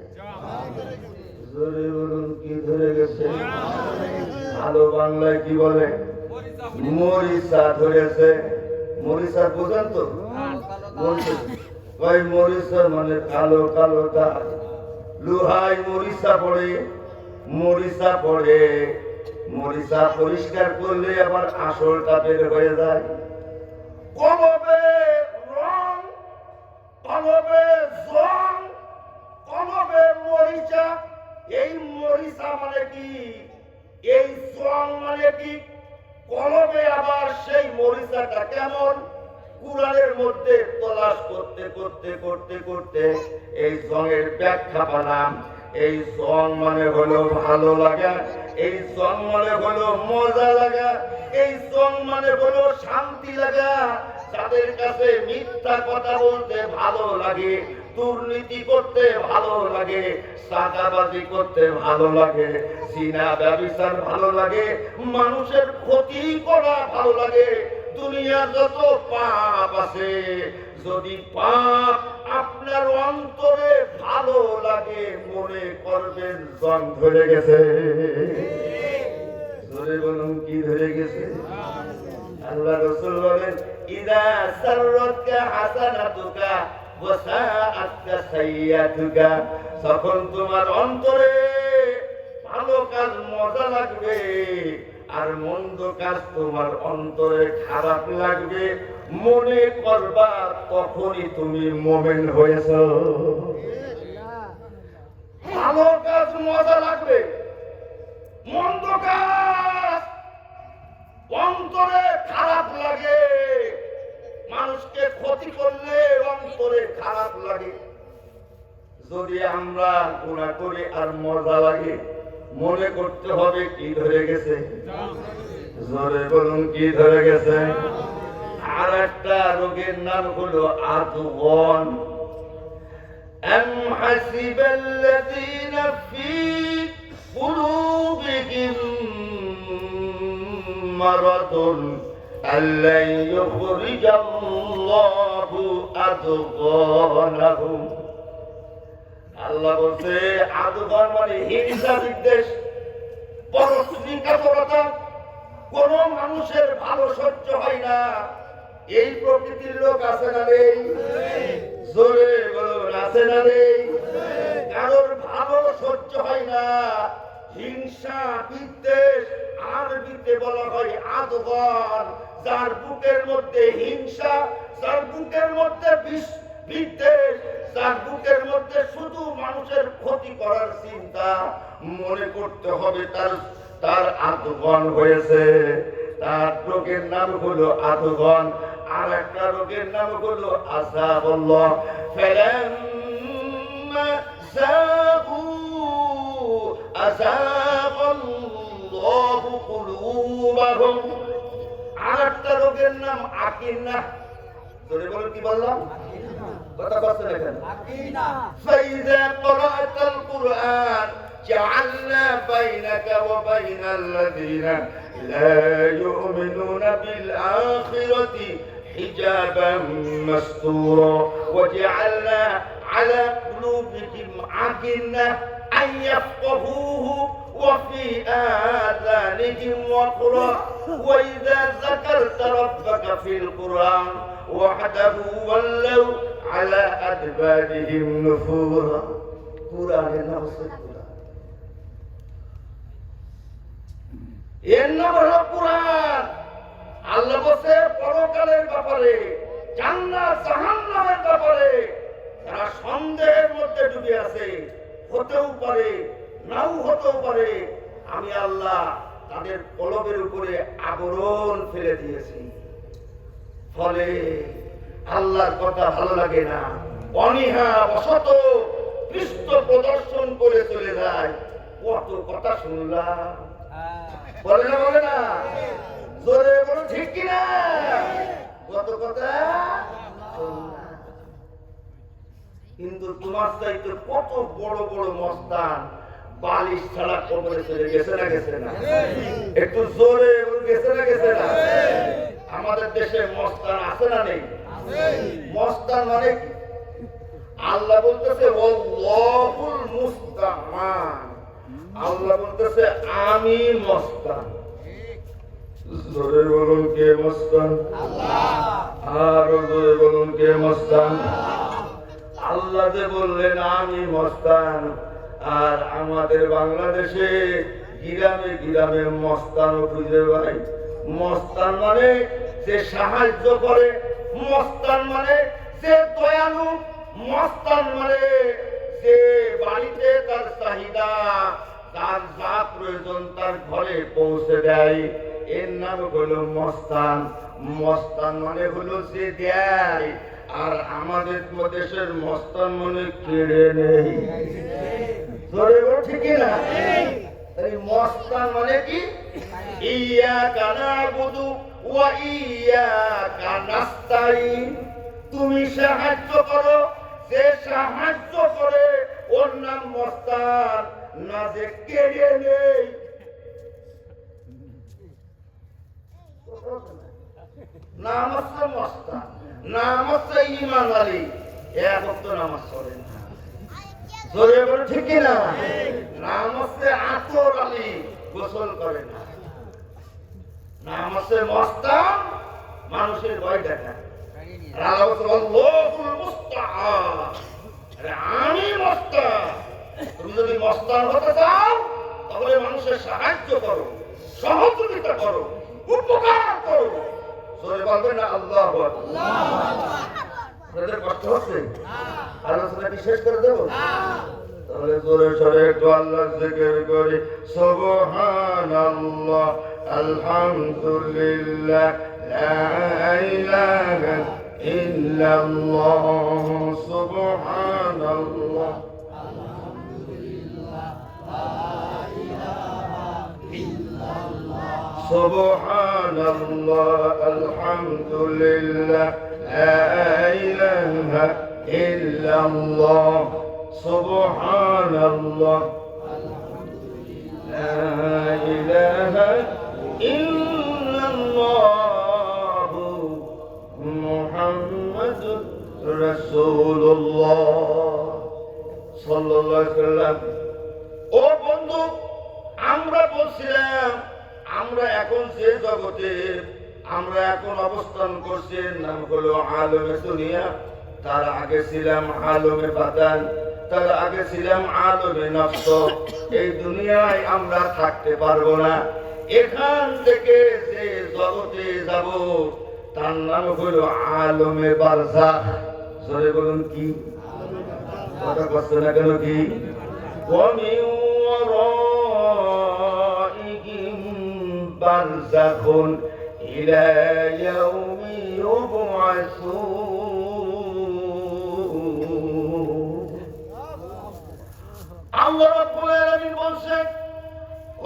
জোরে বলুন, কি ধরে গেছে? ভালো বাংলায় কি বলে? মরিচা ধরেছে। মরিচা বোঝেন তো? ওই মরিচা মানে কালো কালো দাগ। লোহায় মরিচা পড়ে, মরিচা পড়ে, মরিচা পরিষ্কার করলে আবার আসলটা বের হয়ে যায়। কলবে রং, কলবে জং, কলবে মরিচা। এই মরিচা মানে কি? এই জং মানে কি? কলবে আবার সেই মরিচাটা কেমন? কুরআনের মধ্যে তলাশ করতে করতে করতে করতে এই জংয়ের ব্যাখ্যা পেলাম। এই জং মানে হলো ভালো লাগা, এই জং মানে হলো মজা লাগা, এই জং মানে হলো শান্তি লাগা। যাদের কাছে মিথ্যা কথা বলতে ভালো লাগে, দুর্নীতি করতে ভালো লাগে, চাঁদাবাজি করতে ভালো লাগে, জিনা ব্যভিচার ভালো লাগে, মানুষের ক্ষতি করা ভালো লাগে, দুনিয়া যত পাপ আছে, যদি পাপ আপনার অন্তরে ভালো লাগে, মনে করবেন জং ধরে গেছে। ধরে বলুন, কি ধরে গেছে? আল্লাহ রাসূল বলেন, ইদা সাররাতকা হাসানাতুকা ওয়া সাআতকা সাইয়্যাতুকা। যখন তোমার অন্তরে ভালো কাজ মজা লাগবে আর মন্দ কাজ তোমার অন্তরে খারাপ লাগবে, মনে করবা তখনই তুমি মুমিন হয়েছো। ভালো কাজ মজা লাগবে, মন্দ কাজ অন্তরে খারাপ লাগে। মানুষকে ক্ষতি করলে অন্তরে খারাপ লাগে। যদি আমরা গুনাহ করি আর মজা লাগে, মনে করতে হবে কি ধরে গেছে? জোরে বলুন, কি ধরে গেছে? আর একটা রোগের নাম হলো আদওয়ান। আম হাসিবাল্লাযীনা ফী কুলুবিহিম মারাদুন আল্লান ইউখরিজাল্লাহু আদওয়ানাহুম। আল্লাহ বলছে আদওয়ান মানে হিংসা, বিদ্বেষ, পরশ্রীকাতরতা। কোন মানুষের ভালো সহ্য হয় না, এই প্রকৃতির লোক আছে না নেই? জোরে বলুন, আছে না নেই? কারোর ভালো সহ্য হয় না, হিংসা, বিদ্বেষ। আরবিতে বলা হয় আদওয়ান। যার বুকের মধ্যে হিংসা, যার বুকের মধ্যে বিদ্বেষ, যার বুকের মধ্যে শুধু মানুষের ক্ষতি করার চিন্তা, মনে করতে হবে তার আদওয়ান হয়েছে। তার রোগের নাম হলো আদওয়ান। আর একটা রোগের নাম হলো আযাবুল্লাহ। ফালাম্মা যাগু আযাবাল্লাহু কুলুবাহুম। আর একটা রোগের নাম আকিন্নাহ। ধরে বলুন, কি বললাম? কথা বলতে দেখেন, আকিন্না। ফাইযা ক্রাআতাল কুরআন জাআলনা বাইনাকা ওয়া বাইনাল লাযীনা لا يؤمنون بالآخرة حجابا مستورا وجعلنا على قلوبهم أكنة أن يفقهوه وفي آذانهم وقرا وإذا ذكرت ربك في القرآن وحده ولوا على أدبارهم نفورا قرآن نفسه এর নাম হলো কুরআন। আল্লাহ বলছে পরকালের ব্যাপারে, জান্নাত জাহান্নামের ব্যাপারে যারা সন্দেহের মধ্যে ডুবে আছে, হতেও পারে নাও হতেও পারে, আমি আল্লাহ তাদের কলবের উপরে আবরণ ফেলে দিয়েছি। ফলে আল্লাহর কথা ভালো লাগে না, অনীহা বশত পৃষ্ঠ প্রদর্শন করে চলে যায়। কত কথা শুনলাম, বলে না বলে না, জোরে বলো ঠিক কিনা? কত কথা শুনলাম, কিন্তু তোমার চাইতে কত বড় বড় মস্তান বালিশ ছাড়া কবরে চলে গেছে না গেছে না? একটু জোরে গেছে না গেছে না? আমাদের দেশে মস্তান আছে না নেই? মস্তান মানে কি? আল্লাহ বলতেছে আল্লাহুল মুস্তাআন, আল্লাহ বলতেছে আমি মস্তান। জোরে বলুন কে মস্তান? আল্লাহ। আর জোরে বলুন কে মস্তান? আল্লাহ যে বললেন আমি মস্তান, আর আমাদের বাংলাদেশে গ্রামে গ্রামে মস্তানও খুঁজে পাই। মস্তান মানে যে সাহায্য করে, মস্তান মানে যে দয়ালু, মস্তান মানে যে বাড়িতে তার চাহিদা, তার যা প্রয়োজন তার ঘরে পৌঁছে দেয়, এর নাম হলো মস্তান। মস্তান মানে হলো যে দেয়, আর আমাদের দেশের মস্তান মানে কেড়ে নেই। ঠিক না? মস্তান মানে কি? ইয়াকা না'বুদু ওয়া ইয়াকা নাস্তাঈন, তুমি সাহায্য করো, যে সাহায্য করে ওর নাম মস্তান, না যে কেড়ে নেই। নাম হচ্ছে মস্তান, নাম হচ্ছে ঈমান আলী, এক ওয়াক্ত নামাজ পড়ে না। জোরে বলে ঠিক কিনা? নাম হচ্ছে আতর আলী, গোসল করে না। নাম হচ্ছে মস্তান, মানুষের ভয় দেখায়। আমি মস্তান। তুমি যদি মস্তান হতে চাও তাহলে মানুষের সাহায্য করো, সহযোগিতা করো, উপকার করো। জোরে বলবে না আল্লাহু আকবার। কষ্ট হচ্ছে, আলোচনা কি শেষ করে দেবো? তাহলে জোরে সরে একটু আল্লাহ জিকির করি। সুবহানাল্লাহ, আলহামদুলিল্লাহ, লা ইলাহা ইল্লাল্লাহ, সুবহানাল্লাহ, আলহামদুলিল্লাহ, লা ইলাহা ইল্লাল্লাহ, সুবহানাল্লাহ, আলহামদুলিল্লাহ, লা ইলাহা ইল্লাল্লাহ, সুবহানাল্লাহ, লা ইলাহা ইল্লাল্লাহ, মুহাম্মাদুর রাসূলুল্লাহ সাল্লাল্লাহু আলাইহি ওয়াসাল্লাম। ও বন্ধু, আমরা বলছিলাম আমরা এখন যে জগতে আমরা এখন অবস্থান করছি নাম হলো আলমে দুনিয়া। তার আগে ছিলাম আলমে বাদান, তার আগে ছিলাম আলমে নফস। এই দুনিয়ায় আমরা থাকতে পারবো না। এখান থেকে যে জগতে যাব তার নাম হলো আলমে বারজাখ। জোরে বলুন কি? কথা কষ্ট না কেন? কি? ومن ورائهم برزخ إلى يوم يبعثون। আল্লাহ রাব্বুল আলামিন বলেন,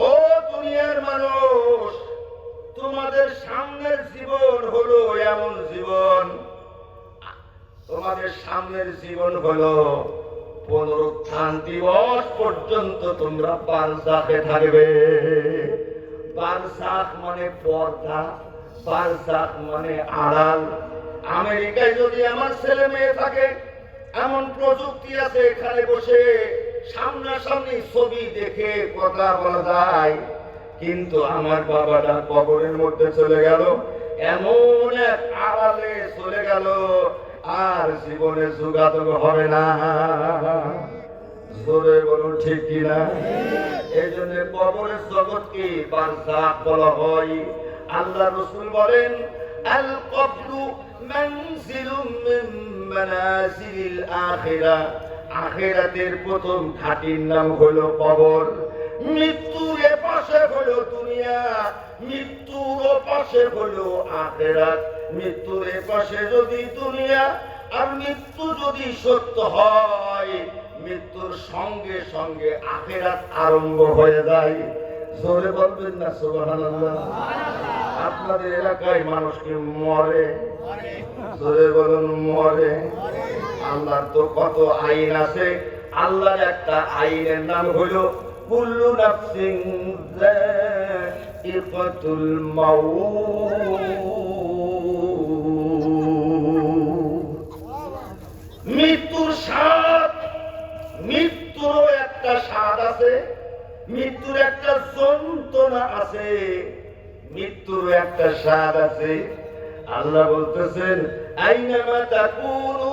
ও দুনিয়ার মানুষ, তোমাদের সামনের জীবন হলো এমন জীবন, তোমাদের সামনের জীবন হলো পুনরুত্থান দিবস পর্যন্ত তোমরা বারজাখে থাকবে। বারজাখ মানে পর্দা, বারজাখ মানে আড়াল। আমেরিকায় যদি আমার ছেলে মেয়ে থাকে, এমন প্রযুক্তি আছে, এখানে বসে সামনাসামনি ছবি দেখে কথা বলা যায়। কিন্তু আমার বাবাটা কবরের মধ্যে চলে গেল, এমন এক আড়ালে চলে গেল, আর জীবনে যোগাযোগ হবে না। জোরে বলুন ঠিক কিনা? এই জন্য কবরের জগৎকে বারজাখ বলা হয়। আল্লাহ রাসূল বলেন, আল কবরু মানজিলুম মিন মানাজিলিল আখিরাহ, আখিরাতের প্রথম ঘাঁটির নাম হলো কবর। মৃত্যুর পাশে হলো দুনিয়া, মৃত্যুর পাশে হলো আখিরাত। মৃত্যুর পাশে যদি দুনিয়া, আর মৃত্যু যদি সত্য হয়, মৃত্যুর সঙ্গে সঙ্গে আখিরাত আরম্ভ হয়ে যায়। জোরে বলবেন না সুবহানাল্লাহ? আপনাদের এলাকায় মানুষ কি মরে? জোরে বলুন মরে। আল্লাহর তো কত আইন আছে। আল্লাহর একটা আইনের নাম হলো কুল্লু নাফসিন যায়িকাতুল মাউত। মৃত্যুর স্বাদ, মৃত্যুরও একটা স্বাদ আছে, মৃত্যুর একটা যন্ত্রণা আছে, মৃত্যুর একটা স্বাদ আছে। আল্লাহ বলতেছেন, আইনামা তাকুনু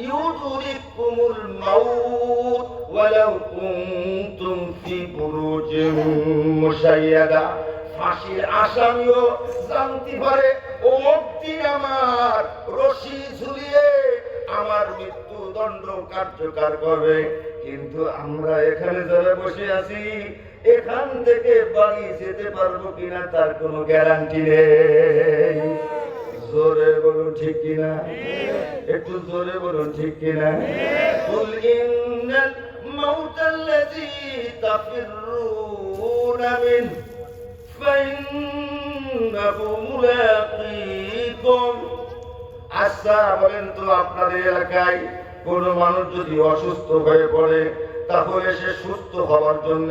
ইউদরিকুমুল মাউত ওয়ালাউ কুনতুম ফি বুরুজিন মুশাইয়াদা। ফাঁসির আসামিও জানতে পারে অমুক দিন আমার রশি ঝুলিয়ে আমার মৃত্যুদণ্ড কার্যকর করবে। কিন্তু আমরা এখানে যারা বসে আছি, এখান থেকে বাড়ি যেতে পারবো কিনা তার কোনো গ্যারান্টি নেই। জোরে বলুন ঠিক কিনা? একটু জোরে বলুন ঠিক কিনা? কুল ইন্নাল মাউতাল্লাযী তাফিররুনা মিন ফাইন্নাহু মুলাকীকুম। আচ্ছা বলেন তো, আপনাদের এলাকায় কোন মানুষ যদি অসুস্থ হয়ে পড়ে, তাহলে সে সুস্থ হওয়ার জন্য,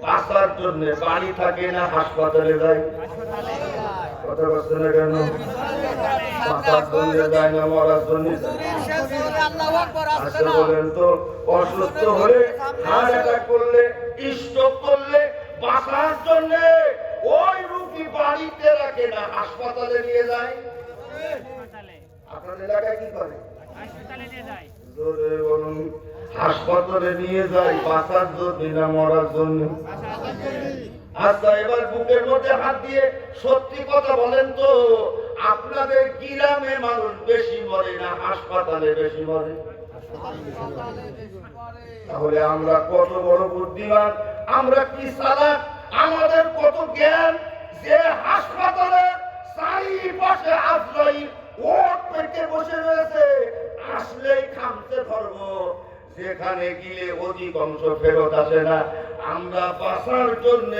বাঁচার জন্য বাড়ি থাকে না হাসপাতালে যায়? কথা বলছে না কেন? বাঁচার জন্য যায় না মরার জন্য যায়? আচ্ছা বলেন তো, অসুস্থ হলে, হার্ট অ্যাটাক করলে, স্ট্রোক করলে বাঁচার জন্য ওই রোগী বাড়িতে রাখে না হাসপাতালে নিয়ে যায়? আপনাদের এলাকায় কি করে? জোরে বলুন। হাসপাতালে নিয়ে যায় বাঁচার জন্য না মরার জন্য? আচ্ছা এবার বুকের মধ্যে হাত দিয়ে সত্যি কথা বলেন তো, আপনাদের গ্রামে মানুষ বেশি মরে না হাসপাতালে বেশি মরে? তাহলে আমরা কত বড় বুদ্ধিমান, আমরা কি চালাক, আমাদের কত জ্ঞান যে হাসপাতালে চারিপাশে আশ্রয়ী ওট পেটে বসে রয়েছে, আসলেই খামতে ধরবো, যেখানে গিয়ে অধিকাংশ ফেরত আসে না। আমরা বাঁচার জন্য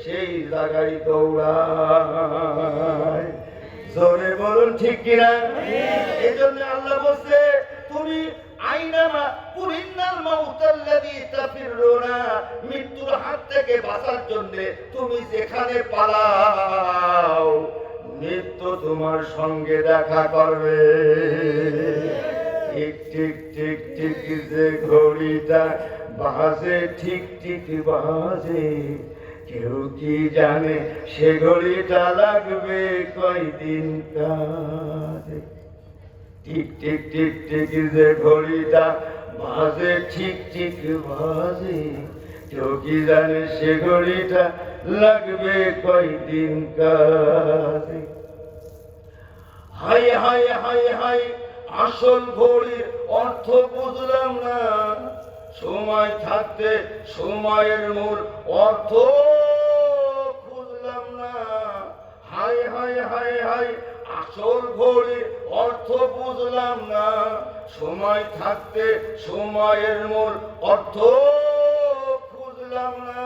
সেই জায়গায় দৌড়াই। জোরে বলুন ঠিক কিনা? এই জন্য আল্লাহ বলছে, তুমি আইনামা কুলিন্নাল মাউতাল্লাযী তাফিরুনা, মৃত্যুর হাত থেকে বাঁচার জন্য তুমি যেখানে পালাও, মৃত্যু তোমার সঙ্গে দেখা করবে। ঠিক ঠিক ঠিক ঠিক যে ঘড়িটা বাজে, ঠিক ঠিক বাজে, কেউ কি জানে সে ঘড়িটা লাগবে কয়দিন কাজে। ঠিক ঠিক ঠিক ঠিক যে ঘড়িটা বাজে, ঠিক ঠিক বাজে, কেউ কি জানে সে ঘড়িটা লাগবে কয়দিন কাজে। হায় হায় হায় হায়, আসল ঘড়ির অর্থ বুঝলাম না, সময় থাকতে সময়ের মূল অর্থ খুঁজলাম না। হায় হায় হায় হায়, আসল ঘড়ির অর্থ বুঝলাম না, সময় থাকতে সময়ের মূল অর্থ খুঁজলাম না।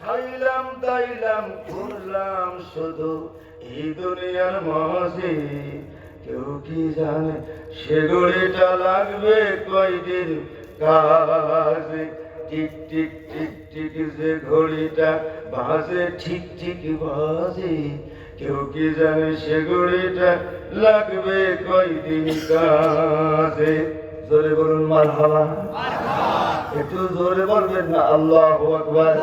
খাইলাম দাইলাম ঘুরলাম শুধু এই দুনিয়ার মাঝে, কেউ কি জানে সে ঘড়িটা লাগবে কয়দিন কাজে। টিক টিক টিক টিক ঠিক যে ঘড়িটা বাজে ঠিক ঠিক বাজে, কেউ কি জানে সে ঘড়িটা লাগবে কয়দিন কাজে। জোরে বলুন মারহাবা। একটু জোরে বলবেন না আল্লাহু আকবার।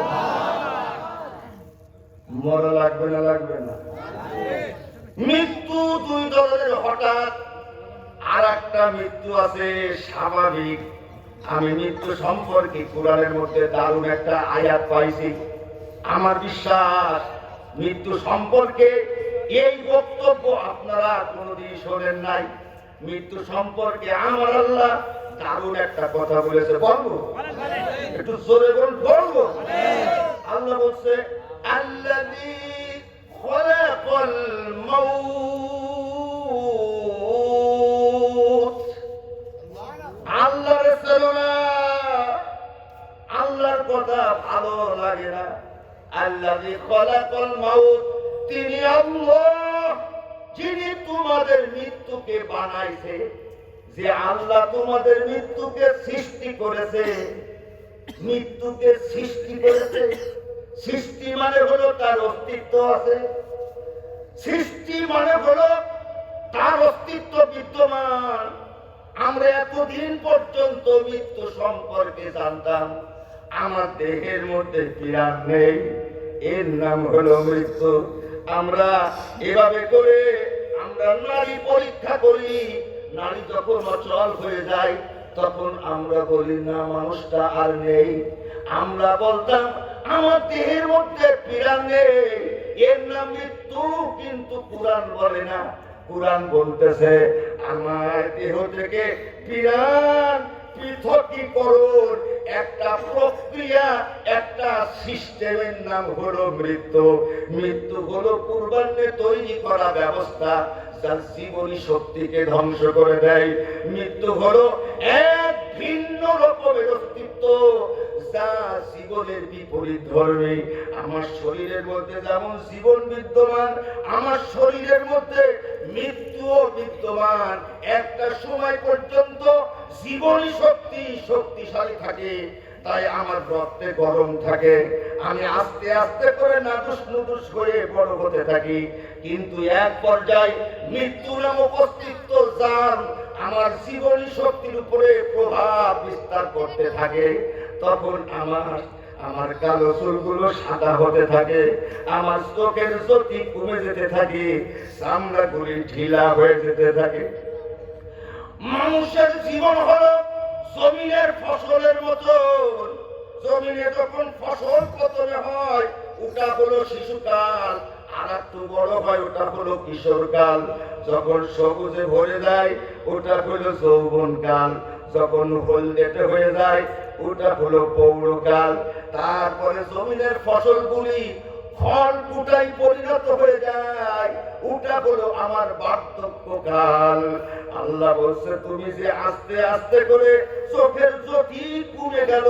মরা লাগবে না? লাগবে না? মৃত্যু দুই ধরনের, হঠাৎ আর একটা মৃত্যু আছে স্বাভাবিক। আমি মৃত্যু সম্পর্কে কোরআনের মধ্যে দারুণ একটা আয়াত পাইছি। আমার বিশ্বাস মৃত্যু সম্পর্কে এই বক্তব্য আপনারা কোনদিন শোনেন নাই। মৃত্যু সম্পর্কে আমার আল্লাহ দারুণ একটা কথা বলেছে, বলবো? একটু জোরে বলবো? আল্লাহ বলছে, আল্লাযী খলাকাল মাউত। আল্লাহর চেনা, আল্লাহর কথা ভালো লাগে না। আল্লাযী খলাকাল মাউত, তিনি আল্লাহ যিনি তোমাদের মৃত্যুকে বানাইছে। যে আল্লাহ তোমাদের মৃত্যুকে সৃষ্টি করেছে, মৃত্যুকে সৃষ্টি করেছে। সৃষ্টি মানে হলো তার অস্তিত্ব আছে, সৃষ্টি মানে হলো তার অস্তিত্ব বিদ্যমান। আমরা এতদিন পর্যন্ত মৃত্যু সম্পর্কে জানতাম আমার দেহের মধ্যে প্রাণ নেই, এর নাম হলো মৃত্যু। আমরা এভাবে করে আমরা নারী পরীক্ষা করি, নারী যখন অচল হয়ে যায় তখন আমরা বলি না মানুষটা আর নেই। আমরা বলতাম আমার দেহের মধ্যে প্রাণ নেই, এর নাম মৃত্যু। কিন্তু কোরআন বলে না, কোরআন বলতেছে আমার দেহ থেকে প্রাণ পৃথকীকরণ একটা প্রক্রিয়া, একটা সিস্টেমের নাম হলো মৃত্যু। মৃত্যু হলো পূর্বান্নে তৈরি করা ব্যবস্থা যা জীবনী শক্তিকে ধ্বংস করে দেয়। মৃত্যু হলো এক ভিন্ন রকমের অস্তিত্ব যা জীবনের বিপরীত ধর্মী। আমার শরীরের মধ্যে যেমন জীবন বিদ্যমান, আমার শরীরের মধ্যে মৃত্যুও বিদ্যমান। একটা সময় পর্যন্ত জীবনী শক্তি শক্তিশালী থাকে, তাই আমার রক্তে গরম থাকে, আমি আস্তে আস্তে করে নাদুস নুদুস হয়ে বড় হতে থাকি। কিন্তু এক পর্যায়ে মৃত্যু নামক অস্তিত্ব যার আমার জীবনী শক্তির উপরে প্রভাব বিস্তার করতে থাকে, তখন আমার কালো চুলগুলো সাদা হতে থাকে, আমার চোখের জ্যোতি কমে যেতে থাকে, চামড়াগুলি ঢিলা হয়ে যেতে থাকে। মানুষের জীবন হলো জমিনের ফসলের মতন। জমিনে যখন ফসল প্রথমে হয় ওটা হলো শিশুকাল, আর একটু বড় হয় ওটা হলো কিশোরকাল। যখন সবুজে ভরে যায় ওটা হলো যৌবনকাল, যখন হলদেটে হয়ে যায় ওটা হলো পৌরকাল। তারপরে জমিনের ফসলগুলি ফল ফুটাই পরিণত হয়ে যায়, ওটা হলো আমার বার্ধক্যকাল। আল্লাহ বলছে তুমি যে আস্তে আস্তে করে চোখের জ্যোতি কমে গেল,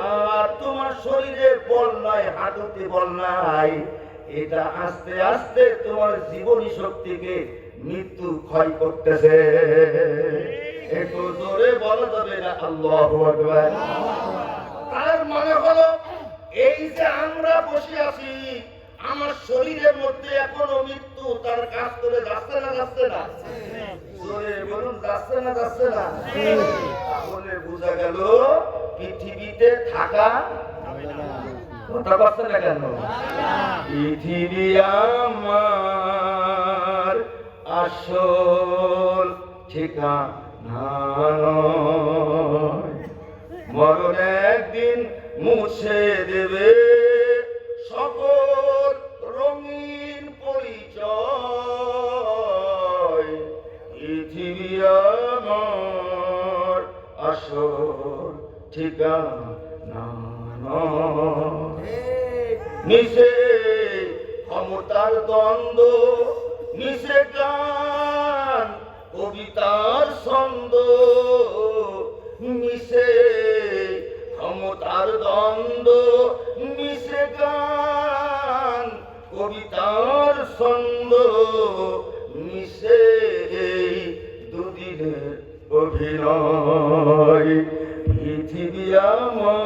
আর তোমার শরীরে বল নাই, হাঁটুতে বল নাই, এটা আস্তে আস্তে তোমার জীবনী শক্তিকে মৃত্যু ক্ষয় করতেছে। একটু জোরে বলা যাবে না আল্লাহু আকবার? তার মানে হলো এই যে আমরা বসে আছি, আমার শরীরের মধ্যে এখনো মৃত্যু তার কাজ করে যাচ্ছে না? যাচ্ছে না? জোরে বলুন, যাচ্ছে না? যাচ্ছে না? তাহলে বোঝা গেল পৃথিবীতে থাকা কথা পাচ্ছে না কেন? পৃথিবী আমার আসল ঠিকানা নয়, মরণ একদিন মুছে দেবে সকল রঙিন পরিচয়। পৃথিবী আমার আসল ঠিকানা নয়। নিচে ক্ষমতার দ্বন্দ্ব, নিচে গান কবিতার ছন্দ, মিশে ক্ষমতার দ্বন্দ্ব, মিশে গান কবিতার ছন্দ, মিশে এই দুদিনের অভিনয়। পৃথিবী আমার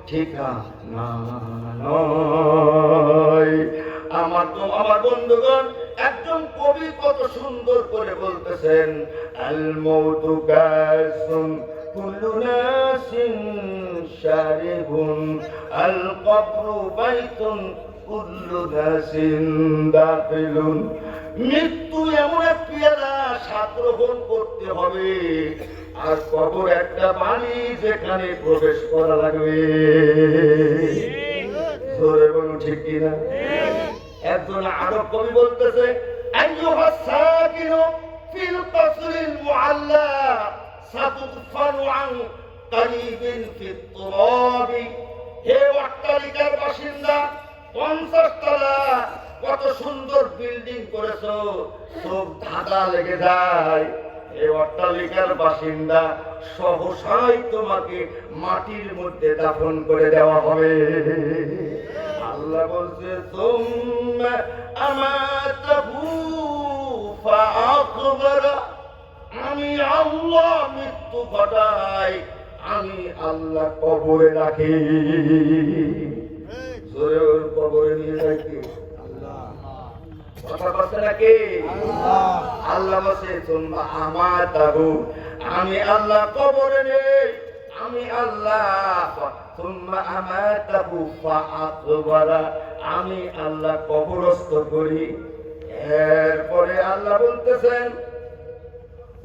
ঠিকানা নয়। আমার বন্ধুগণ, একজন কবি কত সুন্দর করে বলতেছেন, আল মউতু কাসুন কুল্লু নাসিন শারিবুন, আল কবরু বাইতুন কুল্লু নাসিন দাখিলুন। মৃত্যু এমন এক পেয়ালা, স্বাদ গ্রহণ করতে হবে, আর কবর একটা বাড়ি যেখানে প্রবেশ করা লাগবে। জোরে বলুন ঠিক কিনা? একজন আরব কবি বলতেছে, আইয়ুহাস সাকিনু ফিল কসরিল মুআল্লা সাতুদফানু আন কারিবিন ফিত তুরাবি। হে অট্টালিকার বাসিন্দা, 50 তলা কত সুন্দর বিল্ডিং করেছো, সব ধাঁধা লেগে যায়। এই অট্টালিকার বাসিন্দা, সহসাই তোমাকে মাটির মধ্যে দাফন করে দেওয়া হবে। আল্লাহ বলছে, তুম্মা আমাতাহু ফাআকবারা। আমি আল্লাহ মৃত্যু ঘটাই, আমি আল্লাহ কবরে রাখি। জোরে ওর কবরে নিয়ে রাখি কথা বলছে নাকি? আল্লাহ বলছে, তুম্মা আমাতাহু, আমি আল্লাহ কবরে নেই, আমি আল্লাহ। তুম্মা আমাতাহু ফাআকবারা, আমি আল্লাহ কবরস্থ করি। এরপরে আল্লাহ বলতেছেন,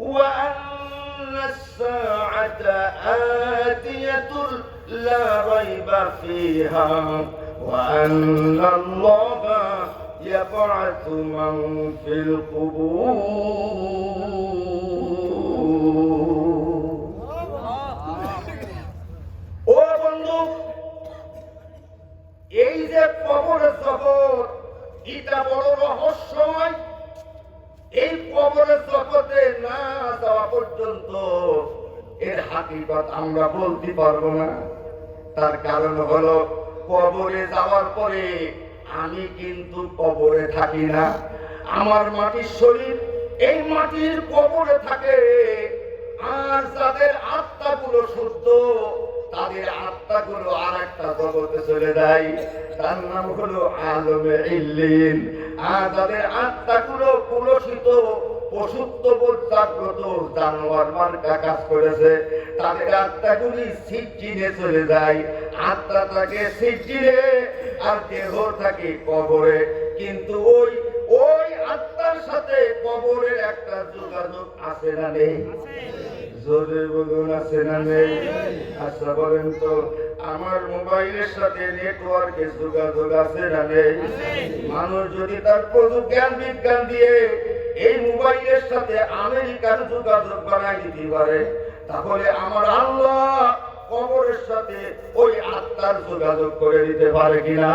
ওয়া আন্নাস সাআতা আতিয়াতুল লা রাইবা ফিহা ওয়া আন্নাল্লাহা ইয়াবআসু মান ফিল কুবুর। ও বন্ধু, এই যে কবরের জগৎ, এটা বড় রহস্যময়। এই কবরের জগতে না যাওয়া পর্যন্ত এর হাকিকত আমরা বলতে পারবো না। তার কারণ হলো, কবরে যাওয়ার পরে আমি কিন্তু কবরে থাকি না। আমার মাটির শরীর এই মাটির কবরে থাকে, আর যাদের আত্মাগুলো শুদ্ধ, তাদের আত্মাগুলো আর একটা জগতে চলে যায়, তার নাম হলো আলমে ইল্লিন। আর যাদের আত্মাগুলো কলুষিত, পশুত্ব বোধ জাগ্রত, জানোয়ার মার্কা কাজ করেছে, তাদের আত্মাগুলি সিজ্জিনে চলে যায়। আত্মা থাকে সিজ্জিনে, আর দেহ থাকে কবরে। কিন্তু ওই আত্মার সাথে কবরের একটা যোগাযোগ আছে না নেই? জোরে বলুন, আছে না নেই? আচ্ছা বলেন তো, আমার মোবাইলের সাথে নেটওয়ার্কের যোগাযোগ আছে না নেই? মানুষ যদি তার প্রযুক্তি বিজ্ঞান দিয়ে এই মোবাইলের সাথে আমেরিকার যোগাযোগ বানাই দিতে পারে, তাহলে আমার আল্লাহ কবরের সাথে ওই আত্মার যোগাযোগ করে দিতে পারে কিনা?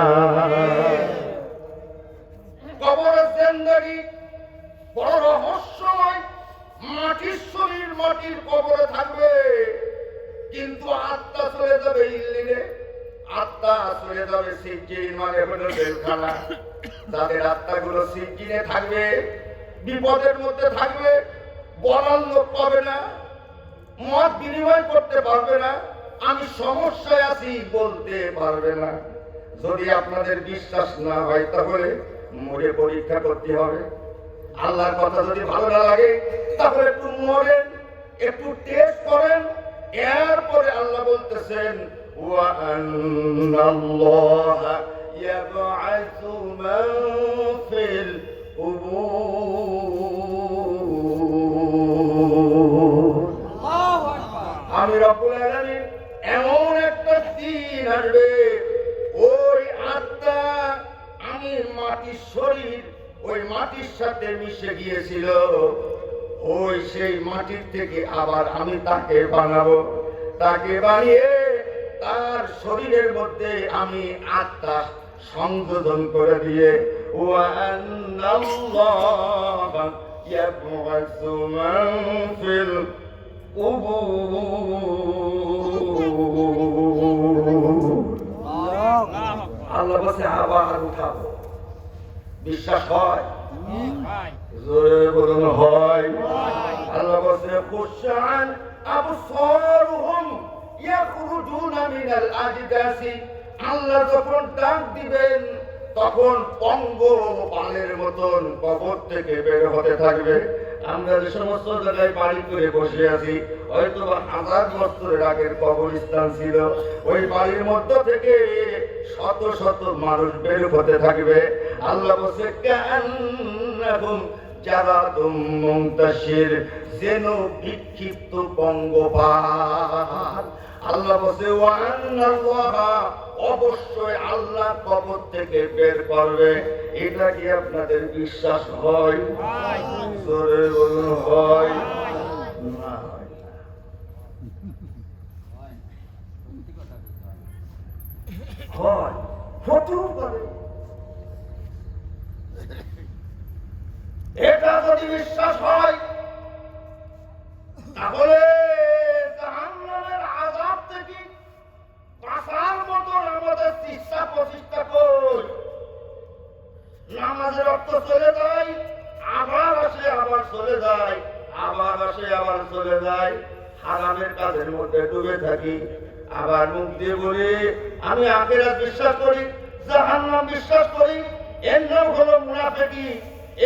কবরের জিন্দেগি বড় রহস্যময়। মাটির শরীর মাটির কবরে থাকবে, কিন্তু আত্মা চলে যাবে ইল্লিনে, আত্মা চলে যাবে সিজ্জিন, মানে হলো জেলখানা। যাদের আত্মাগুলো সিজ্জিনে থাকবে, বিপদের মধ্যে থাকবে, বলার লোক পাবে না, মত বিনিময় করতে পারবে না, আমি সমস্যায় আছি বলতে পারবে না। যদি আপনাদের বিশ্বাস না হয়, তাহলে মরে পরীক্ষা করতে হবে। আল্লাহর কথা যদি ভালো না লাগে, তাহলে একটু মরেন, একটু টেস্ট করেন। এরপরে আল্লাহ বলতেছেন, ওয়া আন্নাল্লাহা ইয়াবআসু মান ফিল কুবুর। আমি রব্বুল আলামিন এমন একটা দিন আসবে, ওই আত্মা, আমি মাটির শরীর, ওই মাটির সাথে মিশে গিয়েছিল, ওই সেই মাটির থেকে আবার আমি তাকে বানাবো। তাকে বানিয়ে তার শরীরের মধ্যে আমি আত্মা সংযোজন করে দিয়ে, ওয়া আন্নাল্লাহা ইয়াবআসু মান ফিল কুবুর। আল্লাহ বলছে, আবার উঠাবো। বিশ্বাস হয়? জোরে বলুন, হয়। আল্লাহ বলছে, খুশআন আবসারুহুম ইয়াখরুজুনা মিনাল আজদাসি, আল্লাহ যখন ডাক দিবেন তখন পঙ্গপালের মতন কবর থেকে বের হতে থাকবে। আমরা যে সমস্ত জায়গায় বাড়ি করে বসে আছি, হয়তো 1000 বছরের আগের কবরস্থান ছিল, ওই বাড়ির মধ্য থেকে শত শত মানুষ বের হতে থাকবে। আল্লাহ বলছে কান্নাহুম জারাদুম মুনতাশির, যেন বিক্ষিপ্ত পঙ্গপাল। আল্লাহ বলছে ওয়ান্নাল্লাহা, অবশ্যই আল্লাহ কবর থেকে বের করবে। এটা কি আপনাদের বিশ্বাস হয়? জোরে বলুন হয় না? হয়, হতেও পারে। এটা যদি বিশ্বাস হয় তাহলে জাহান্নামের আযাব থেকে বাঁচার মতো আমাদের চেষ্টা প্রচেষ্টা করি। নামাজের অর্থ চলে যায়, আবার আসে আবার চলে যায়, আবার আসে আবার চলে যায়। হারামের কাজের মধ্যে ডুবে থাকি, আবার মুখ দিয়ে বলি আমি আখিরাত বিশ্বাস করি, জাহান্নাম বিশ্বাস করি। এর নাম হলো মুনাফিকি,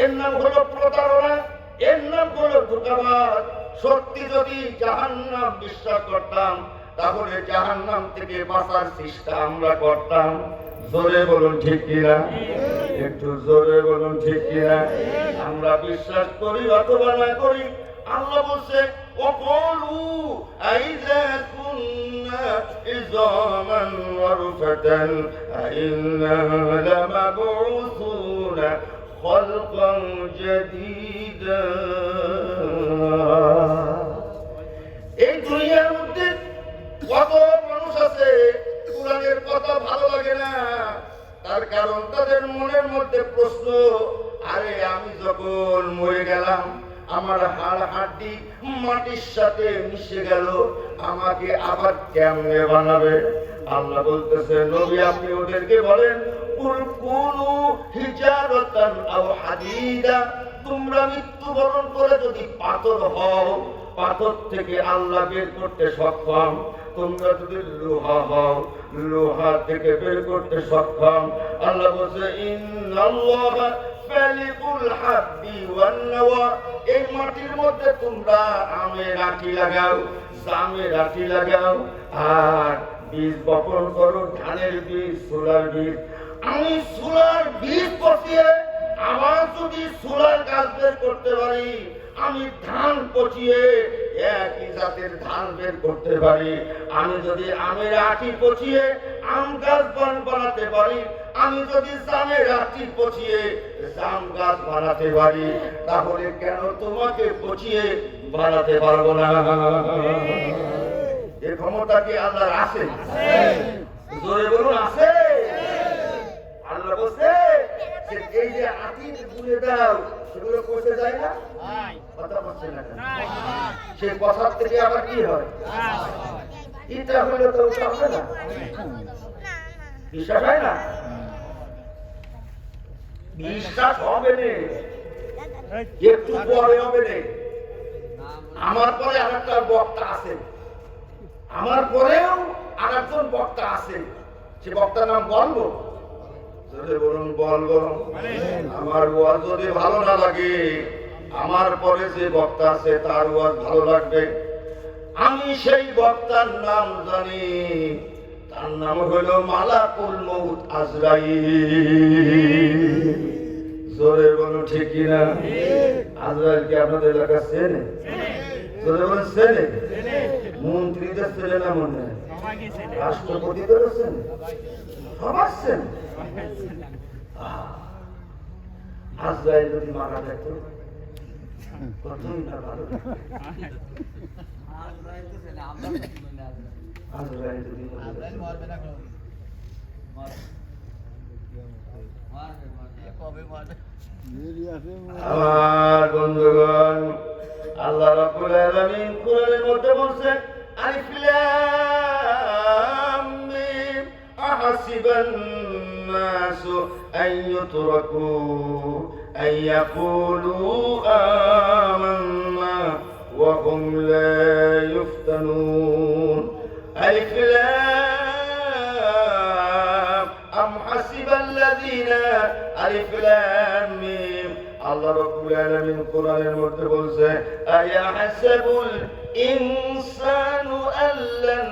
এর নাম হলো প্রতারণা, এর নাম হলো ধোঁকাবাজ। সত্যি যদি জাহান্নাম বিশ্বাস করতাম তাহলে জাহান্নাম থেকে বাঁচার চেষ্টা আমরা করতাম। জোরে বলুন ঠিক কিনা? একটু জোরে বলুন ঠিক কিনা? আমরা বিশ্বাস করি অথবা না করি, আল্লাহ বলছে ওয়াকালু আইযা কুন্না ইযামান ওয়া রুফাতান আইন্না লামাবউসুনা খালকান জাদীদা। এই দুনিয়ার মধ্যে কত মানুষ আছে কোরআনের কথা ভালো লাগে না, তার কারণ তাদের মনের মধ্যে প্রশ্ন, আরে আমি যখন মরে গেলাম আমার হাড় হাড্ডি মাটির সাথে মিশে গেল, আমাকে আবার কেমনে বানাবে? আল্লাহ বলতেছে নবী আপনি ওদেরকে বলেন কুল কুনু হিজারাতান আও হাদিদা, তোমরা মৃত্যুবরণ করে যদি পাথর হও, পাথর থেকে আল্লাহ বের করতে সক্ষম। তোমরা যদি লোহা হও, লোহা থেকে বের করতে সক্ষম। আল্লাহ বলছে ইন্নাল্লাহা ফালিকুল হাব্বি ওয়ান নাওয়া, এই মাটির মধ্যে তোমরা আমের আঁটি লাগাও, জামের আঁটি লাগাও, আর বীজ বপন করো, ধানের বীজ, ছোলার বীজ। আমি ছোলার বীজ পচিয়ে আবার যদি ছোলার গাছ বের করতে পারি, আমি ধান পচিয়ে একই জাতের ধান বের করতে পারি, আমি যদি আমের আঁটি পচিয়ে আম গাছ বানাতে পারি, আমি যদি জামের আঁটি পচিয়ে জাম গাছ বানাতে পারি, তাহলে কেন তোমাকে পচিয়ে বানাতে পারবো না? এই ক্ষমতা কি আল্লাহর আছে? জোরে বলুন আছে। আল্লাহ বলছে যে এই যে আঁটি তুলে দাও, সেগুলো পচে যায় না? কথা বলছে না? সেই কথার থেকে আবার কি হয়? এটা হলে তো হবে না, বিশ্বাস হয় না? বিশ্বাস হবে না, একটু পরে হবে না। আমার পরে আর একটা বক্তা আছে, আমার পরেও আর একজন বক্তা আছে, সে বক্তার নাম বলবো? বলুন বলবো। আমার ওয়াজ যদি ভালো না লাগে, আমার পরে যে বক্তা আছে তার ওয়াজ ভালো লাগবে। আমি সেই বক্তার নাম জানি, তার নাম হলো মালাকুল মউত আজরাইল। জোরে বলুন ঠিক কিনা? আজরাইল কি আপনাদের এলাকা চেনে? জোরে বলুন চেনে? মন্ত্রীদের চেনে না মনে হয়? রাষ্ট্রপতিদের চেনে? সবার চেনে? আজরাইল যদি মারা যেত কতই না ভালো। আজরাইল যদি আমার বন্ধুগণ, আল্লাহ রাব্বুল আলামিন কোরআনের মধ্যে বলছেন আলিফ লাম মিম আহাসিবান নাসু আইয়ুতরাকু আইয়াকুলু আমান্না ওয়া হুম লা ইফতানুন। আলিফ লাম হাসিবাল্লাযীনা আলিফ লাম মিম। আল্লাহ রাব্বুল আলামিন কোরআনের মধ্যে বলছে আয়াহাসাবুল ইনসানু আল্লান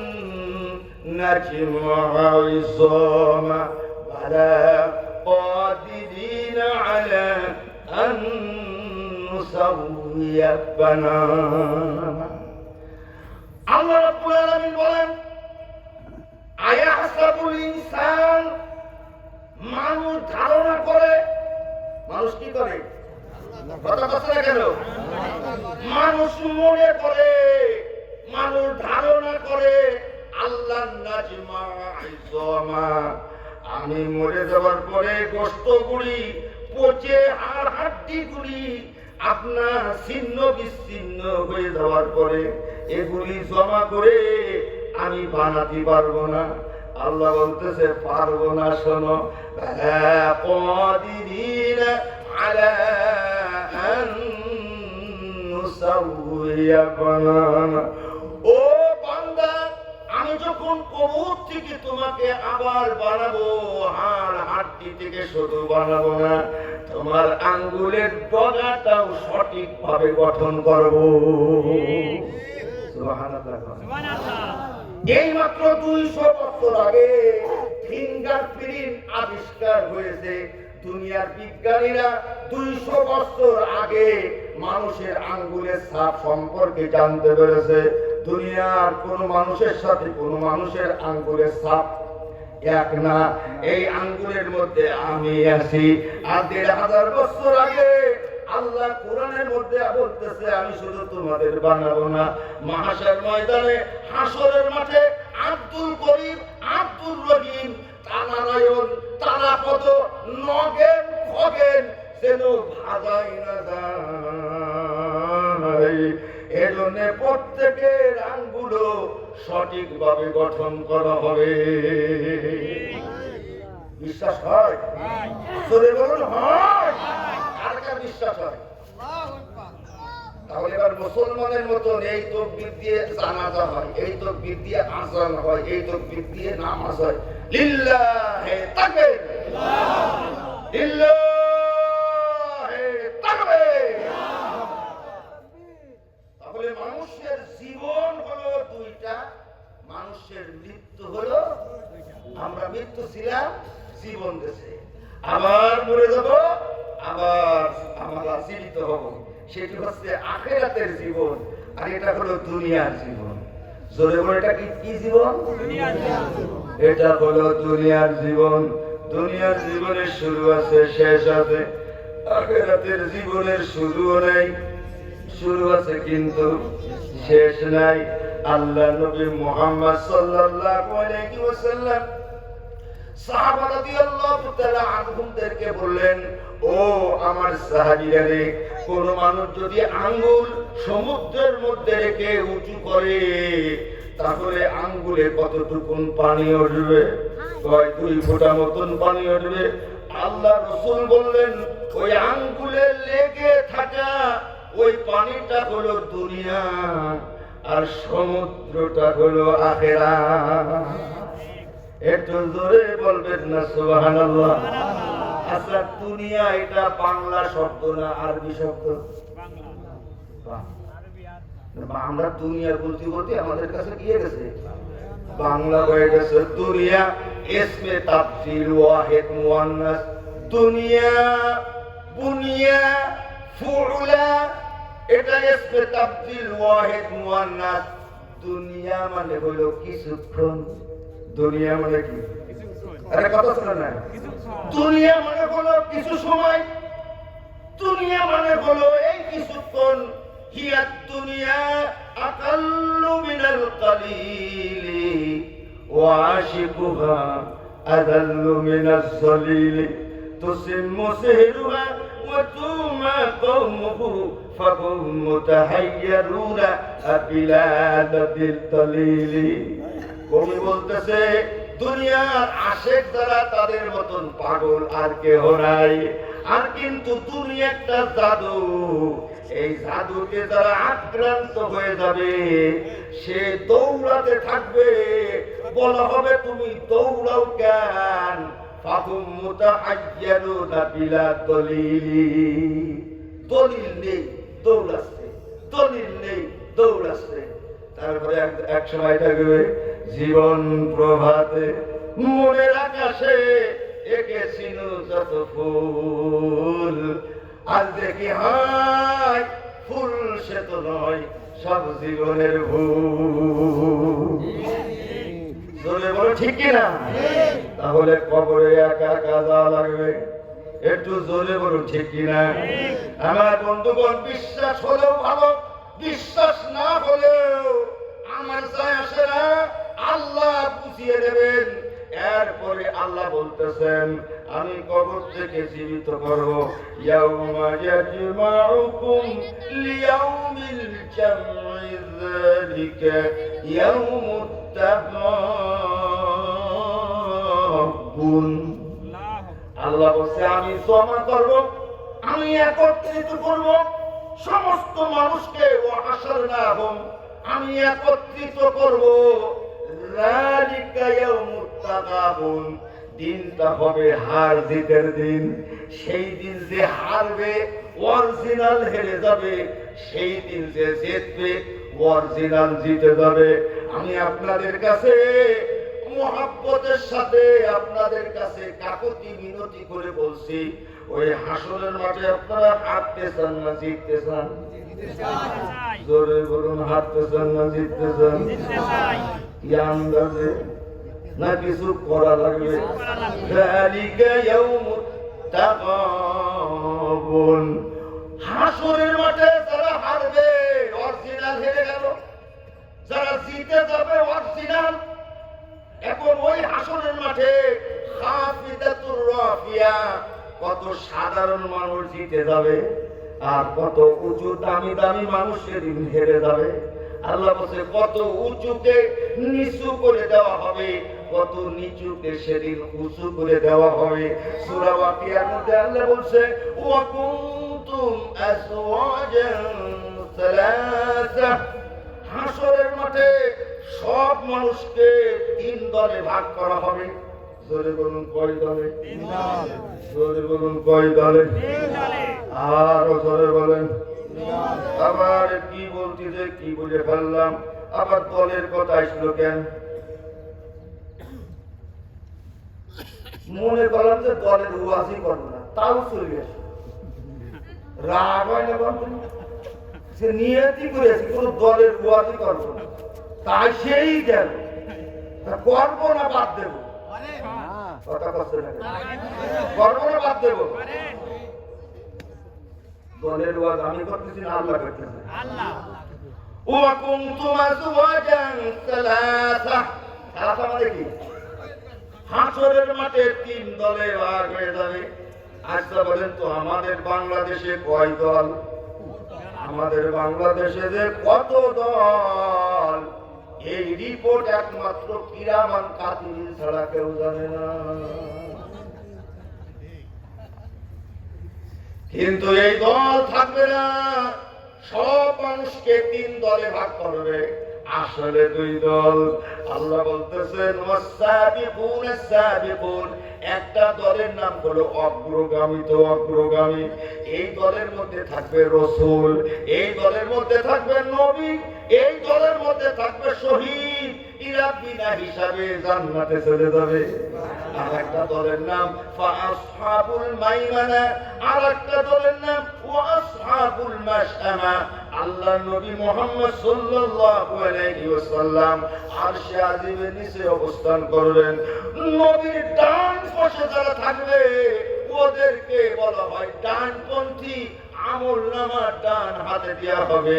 নাজমা ইযামা বালা কাদিরিনা আলা আন নুসাউইয়া বানানা। আল্লাহ রাব্বুল আলামিন বলেন আয়াহাসাবুল ইনসান, মানুষ ধারণা করে, মানুষ কি করে? কথা বলছে না কেন? মানুষ মনে করে, মানুষ ধারণা করে আল্লাহ নাজমা ইযামা, আমি মরে যাওয়ার পরে গোশতগুলি পচে আর হাড্ডিগুলি আপনার ছিন্ন বিচ্ছিন্ন হয়ে যাওয়ার পরে এগুলি জমা করে আমি বানাতে পারবো না। আল্লাহ বলতেছে পারবো না। শোনো, কাদিরিনা আলা আন নুসাউইয়া বানানা। ও বান্দা, আমি যখন কবর থেকে তোমাকে আবার বানাবো, হাড় হাড্ডি থেকে শুধু বানাবো না, তোমার আঙ্গুলের ডগাটাও সঠিকভাবে গঠন করবো। এই মাত্র 200 বছর আগে ফিঙ্গারপ্রিন্ট আবিষ্কার হয়েছে। দুনিয়ার বিজ্ঞানীরা 200 বছর আগে মানুষের আঙ্গুলের ছাপ সম্পর্কে জানতে পেরেছে। দুনিয়ার কোন মানুষের সাথে কোন মানুষের আঙ্গুলের ছাপ এক না। এই আঙ্গুলের মধ্যে আমি আছি। আর 1500 বছর আগে আল্লাহ কোরআনের মধ্যে বলতেছে আমি শুধু তোমাদের বানাবো না, মাহশার ময়দানে হাসরের মাঠে আব্দুল করিম, আব্দুল রহিম, তানারায়ণ, তারাপদ, নগেন, খগেন যেন ভাজাই না যায়। এজন্য প্রত্যেকের আঙ্গুলো সঠিকভাবে গঠন করা হবে। বিশ্বাস হয়? জোরে বলুন হয়। আর কার বিশ্বাস হয়? তাহলে এবার মুসলমানের মতন এই তাকবীর দিয়ে জানাজা হয়, এই তাকবীর দিয়ে আযান হয়, এই তাকবীর দিয়ে নামাজ হয়। লিল্লাহি তাকবীর, লিল্লাহি তাকবীর। তাহলে মানুষের জীবন হলো দুইটা, মানুষের মৃত্যু হলো, আমরা মৃত্যু ছিলাম, জীবন দেশে আবার মরে যাব, আবার আমরা জীবিত হব। সেটি হচ্ছে আখিরাতের জীবন, আর এটা হলো দুনিয়ার জীবন। জোরে বলে এটা কি জীবন? এটা হলো দুনিয়ার জীবন। দুনিয়ার জীবনের শুরু আছে, শেষ আছে। আখিরাতের জীবনের শুরুও নাই, শুরু আছে কিন্তু শেষ নাই। আল্লাহ নবী মুহাম্মদ সাল্লাল্লাহু আলাইহি ওয়াসাল্লাম সাহাবা রাদিয়াল্লাহু তাআলা আনহুমদেরকে বললেন, ও আমার সাহাবীরা রে, কোন মানুষ যদি আঙ্গুল সমুদ্রের মধ্যে রেখে উঁচু করে তাহলে আঙ্গুলে কতটুকু পানি উঠবে? কয় 2 ফোঁটা মতন পানি উঠবে। আল্লাহ রাসূল বললেন, ওই আঙ্গুলে লেগে থাকা ওই পানিটা হলো দুনিয়া, আর সমুদ্রটা হলো আখিরাত। একটু জোরে বলবেন না সুবহানাল্লাহ? আচ্ছা, দুনিয়া এটা বাংলা শব্দ না আরবি শব্দ? আমরা দুনিয়া বলতে বলতে আমাদের কাছে গিয়ে গেছে, বাংলা হয়ে গেছে দুনিয়া। ইসমে তাফসীর ওয়াহিদ মুআন্নাস, দুনিয়া, বুনিয়া, ফুউলা, এটা ইসমে তাফসীর ওয়াহিদ মুআন্নাস। দুনিয়া মানে হলো কিছুক্ষণ। দুনিয়া মানে কি? আরে কথা শোনা না। দুনিয়া মানে হলো কিছু সময়, দুনিয়া মানে হলো এই কিছুক্ষণ। হিয়া দুনিয়া আকাল্লু মিনাল কালিলি ওয়া আশিকুহা আদাল্লু মিনাজ যালিলি তুসিম্মু সিহরুহা ওয়া তুমা কওমুহু ফাহুম মুতাহাইয়্যিরুনা আবিলাদাতিল তালিলি। কবি বলতেছে, দুনিয়ার আশেক যারা তাদের মতন পাগল আর কেহ নাই। আর কিন্তু দুনিয়া একটা জাদু, এই জাদুকে যারা আক্রান্ত হয়ে যাবে সে দৌড়াতে থাকবে। বলা হবে তুমি দৌড়াও কেন? ফাহুম মুতাহায়্যারুনা বিলা দলিলি। দলিল নেই দৌড়াচ্ছে, দলিল নেই দৌড়াচ্ছে। তারপরে এক সময় থাকবে জীবন প্রভাতে মনের আকাশে এঁকেছিল যত ফুল, আজ দেখি হায় ফুল সে তো নয় সব জীবনের ভুল। জোরে বলো ঠিক কিনা? তাহলে কবরে একা একা যাওয়া লাগবে, একটু জোরে বলুন ঠিক কিনা? আমার বন্ধুগণ, বিশ্বাস হলেও ভালো, বিশ্বাস না হলেও আমার যায় আসে না, আল্লাহ বুঝিয়ে দেবেন। এরপরে আল্লাহ বলতেছেন আমি কবর থেকে জীবিত করব। ইয়াউমা ইয়াজমাউকুম লিয়াউমিল জামঈ যালিকা ইয়াউমুত তাগাবুন। আল্লাহ বলছে আমি জমা করব, আমি একত্রিত করব সমস্ত মানুষকে। ওয়া হাশরনাহুম, আমি একত্রিত করব। যালিকা ইয়াউমুত তাগাবুন, দিনটা হবে হার জিতের দিন। সেই দিন যে হারবে অরিজিনাল হেরে যাবে, সেই দিন যে জিতবে অরিজিনাল জিতে যাবে। আমি আপনাদের কাছে মহব্বতের সাথে আপনাদের কাছে কাকুতি মিনতি করে বলছি, ওই হাসরের মাঠে আপনারা হাঁটতে চান না জিততে চান? জোরে বলুন, হাঁটতে চান না জিততে চান? কি আন্দাজে না কিছু করা লাগবে? যালিকা ইয়াউমুত তাগাবুন, হাসরের মাঠে যারা হারবে অরিজিনাল হেরে গেল, যারা জিতে যাবে অরিজিনাল। এখন ওই হাসরের মাঠে খাফিদাতুর রাফিয়া, কত সাধারণ মানুষ জিতে যাবে আর কত উঁচু দামি দামি মানুষ সেদিন হেরে যাবে। আল্লাহ বলছে কত উঁচুকে নিচু করে দেওয়া হবে, কত নিচুকে সেদিন উঁচু করে দেওয়া হবে। সূরা ওয়াকিয়ার মধ্যে আল্লাহ বলছে ওয়া কুনতুম আজওয়াজান সালাসা, হাসরের মাঠে সব মানুষকে তিন দলে ভাগ করা হবে। জোরে বলুন কয় দলে? জোরে বলুন কয় দলে? আরো জোরে বলেন। আবার কি বলতেছে, কি বুঝে ফেললাম? আবার দলের কথা আসলো কেন? মনে করলাম যে দলের ওয়াজই করবো না, তাও চলে আসে। রাগ হয় না বন্ধু? সে নিয়তি করেছে কোন দলের ওয়াজই করবো না, তাই সেই গেল। করবো না বাদ দেবো? কথা কষ্ট না, করবো না বাদ দেবো? দলের ওয়াজ আমি করতেছি না আল্লাহ করতেছে। ওয়া কুনতুম আজওয়াজান সালাসা, সালাসা মানে কি? হাসরের মাঠে তিন দলে ভাগ হয়ে যাবে। আচ্ছা বলেন তো আমাদের বাংলাদেশে কয় দল? আমাদের বাংলাদেশে যে কত দল, এই রিপোর্ট একমাত্র কিরামান কাতিবিন ছাড়া কেউ জানে না। কিন্তু এই দল থাকবে না, সব মানুষকে তিন দলে ভাগ করবে। আসলে দুই দল। আল্লাহ বলতেছেন ওয়াসাবিকুন আস-সাবিকুন, একটা দলের নাম হলো অগ্রগামী। তো অগ্রগামী এই দলের মধ্যে থাকবে রাসূল, এই দলের মধ্যে থাকবে নবী, এই দলের মধ্যে থাকবে শহীদ, এরা বিনা হিসাবে জান্নাতে চলে যাবে। আর একটা দলের নাম ফাআসহাবুল মাইমানা, আর একটা দলের নাম ওয়াসহাবুল মাশআমা। আল্লাহ নবী মুহাম্মদ সাল্লাল্লাহু আলাইহি ওয়াসাল্লাম আরশে আজিমের নিচে অবস্থান করবেন। নবীর ডান পাশে যারা থাকবে ওদেরকে বলা হয় ডানপন্থী, আমলনামা ডান হাতে দেওয়া হবে।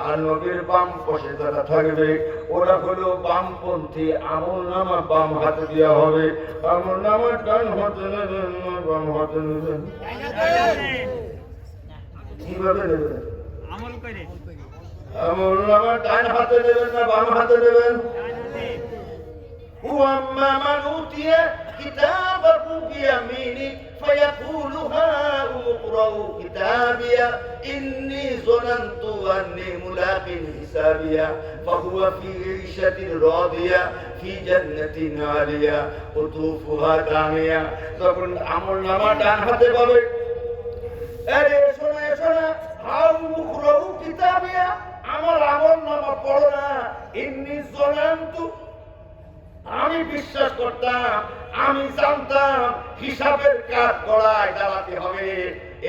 আর নবীর বাম পাশে যারা থাকবে ওরা হলো বামপন্থী, আমলনামা বাম হাতে দেওয়া হবে। আমলনামা ডান হাতে নেবেন না বাম হাতে নেবেন? কিভাবে নেবেন? আমলনামা ডান হাতে নেবেন না বাম হাতে নেবেন? وَأَمَّا مَنْ أُوتِيَ كِتَابَهُ بِيَمِينِهِ فَيَقُولُ هَاؤُمُ اقْرَءُوا كِتَابِيَهْ إِنِّي ظَنَنتُ أَنِّي مُلَاقٍ حِسَابِيَهْ ফাহুয়া ফি ঈশাতিন রাদিয়া ফি জান্নাতিন আলিয়া কুতুফুহা দানিয়া। তখন আমলনামা ডান হাতে পাবে। আরে শোনা শোনা, হাউ মুখরু কিতাবিয়া, আমার আমলনামা পড়ো না। ইন্নী যালামতু, আমি বিশ্বাস করতাম, আমি জানতাম হিসাবের কাজ করায় দাঁড়াতে হবে,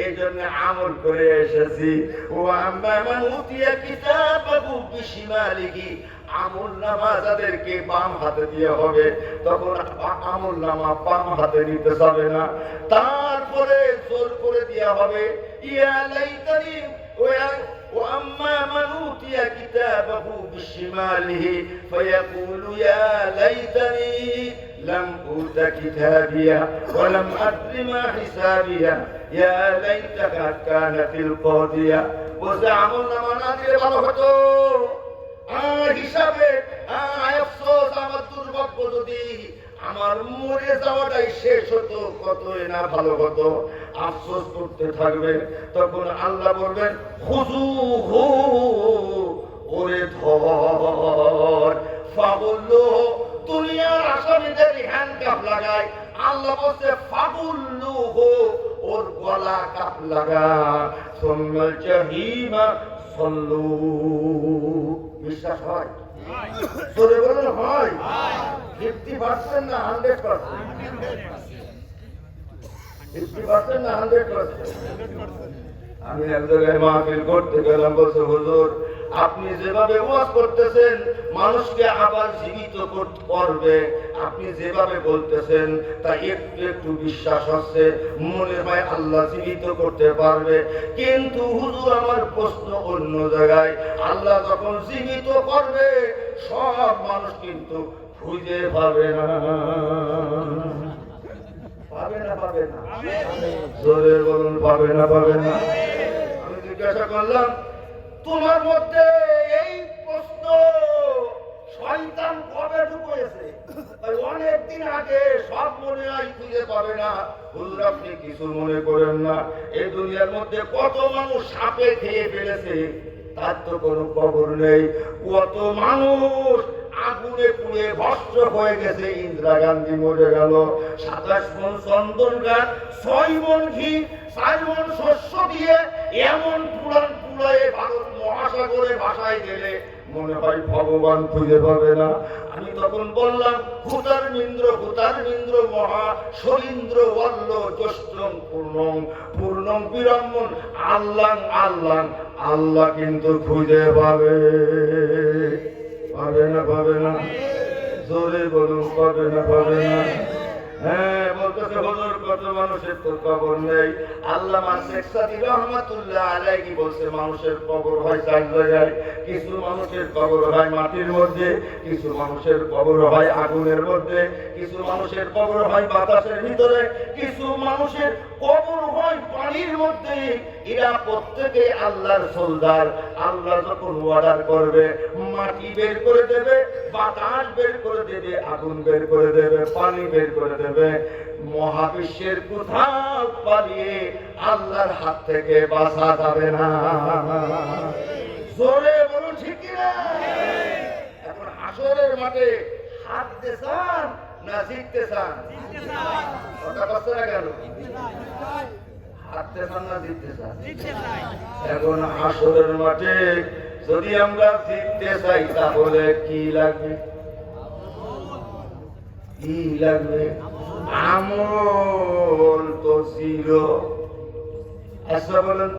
এই জন্য আমল করে এসেছি। ও আম্মা মান উতিয়া কিতাবাহু বিশিমালিহি, আমলনামা যাদেরকে বাম হাতে দিয়ে হবে, তখন আমলনামা বাম হাতে নিতে যাবে না, তারপরে জোর করে দেওয়া হবে। ইয়া লাইতানি وأما من أوتي كتابه بشماله فيقول يا ليتني لم أوت كتابيا ولم أدر ما حسابيا يا ليتها كانت القاضية। وزعمنا منازل ভালো হিসাবে আফসোস, আমার দুর্ভাগ্য যদি আমার মরে যাওয়াটাই শেষ হতো, কতই না ভালো হতো, আফসোস করতে থাকবে। তখন আল্লাহ বলবেন খুযুহু, ওরে ধর, ফাগুল্লু, দুনিয়ার আসামিদের হ্যান্ডকাপ লাগায়, আল্লাহ বলছে ফাগুল্লুহু, ওর গলা কাপ লাগা, সুম্মাল জাহিমা সল্লু। বিশ্বাস হয়? জোরে বলেন হয়? 50% না 100%? 50% না 100%? আমি এক জায়গায় মাহফিল করতে গেলাম, বলছে হুজুর আপনি যেভাবে ওয়াজ করতেছেন মানুষকে আবার জীবিত করবে, আপনি যেভাবে বলতেছেন তা একটু একটু বিশ্বাস হচ্ছে, মনে হয় আল্লাহ জীবিত করতে পারবে। কিন্তু হুজুর আমার প্রশ্ন অন্য জায়গায়, আল্লাহ যখন জীবিত করবে সব মানুষ কিন্তু খুঁজে পাবে না। পাবে না? পাবে না? জোরে বলুন, পাবে না? পাবে না? আমি জিজ্ঞাসা করলাম তোমার মধ্যে এই প্রশ্ন শয়তান কবে ঢুকেছে? অনেক দিন আগে, সব মনে হয় খুঁজে পাবে না। হুজুর আপনি কিছু মনে করেন না, এই দুনিয়ার মধ্যে কত মানুষ সাপে খেয়ে ফেলেছে, তার তো কোনো খবর নেই। কত মানুষ আগুনে পুড়ে ভস্ম হয়ে গেছে, ইন্দিরা গান্ধী মরে গেল। 27 মণ চন্দন গাছ, 6 মণ ঘি, 4 মণ শস্য দিয়ে এমন পুরান পুরায়ে ভারত মহাসাগরে ভাসায় গেলে মনে হয় ভগবান খুঁজে পাবে না। আমি তখন বললাম হুতার মিন্দ্র মহা সলীন্দ্র ওয়াল্ল জ্যৈষ্ঠং পূর্ণং পূর্ণং বিরাম্মন, আল্লাহ আল্লাহ আল্লাহ কিন্তু খুঁজে পাবে। পাবে না? পাবে না? জোরে বলুন, পাবে না? পাবে না? হ্যাঁ, বলতেছে হুজুর কত মানুষের তো কবর নেই। আল্লামা শেখ সাদী রহমাতুল্লাহ আলাইহি বলছে মানুষের কবর হয় 4 জায়গায়। কিছু মানুষের কবর হয় মাটির মধ্যে, কিছু মানুষের কবর হয় আগুনের মধ্যে, কিছু মানুষের কবর হয় বাতাসের ভিতরে, কিছু মানুষের কবর হয় পানির মধ্যে। এরা প্রত্যেকে আল্লাহর সোলদার। আল্লাহ যখন অর্ডার করবে মাটি বের করে দেবে, বাতাস বের করে দেবে, আগুন বের করে দেবে, পানি বের করে দেবে। মহাবিশ্বের কোথাও পালিয়ে আল্লাহর হাত থেকে বাঁচা যাবে না। জোরে বলুন ঠিক কিনা? এখন হাসরের মাঠে হাঁটতে চান না জিততে চান? কথা কষ্ট না কেন? হাঁটতে চান না জিততে চান? এখন হাসরের মাঠে যদি আমরা জিততে চাই তাহলে কি লাগবে? কি লাগবে? আমল তো ছিল। আচ্ছা বলেন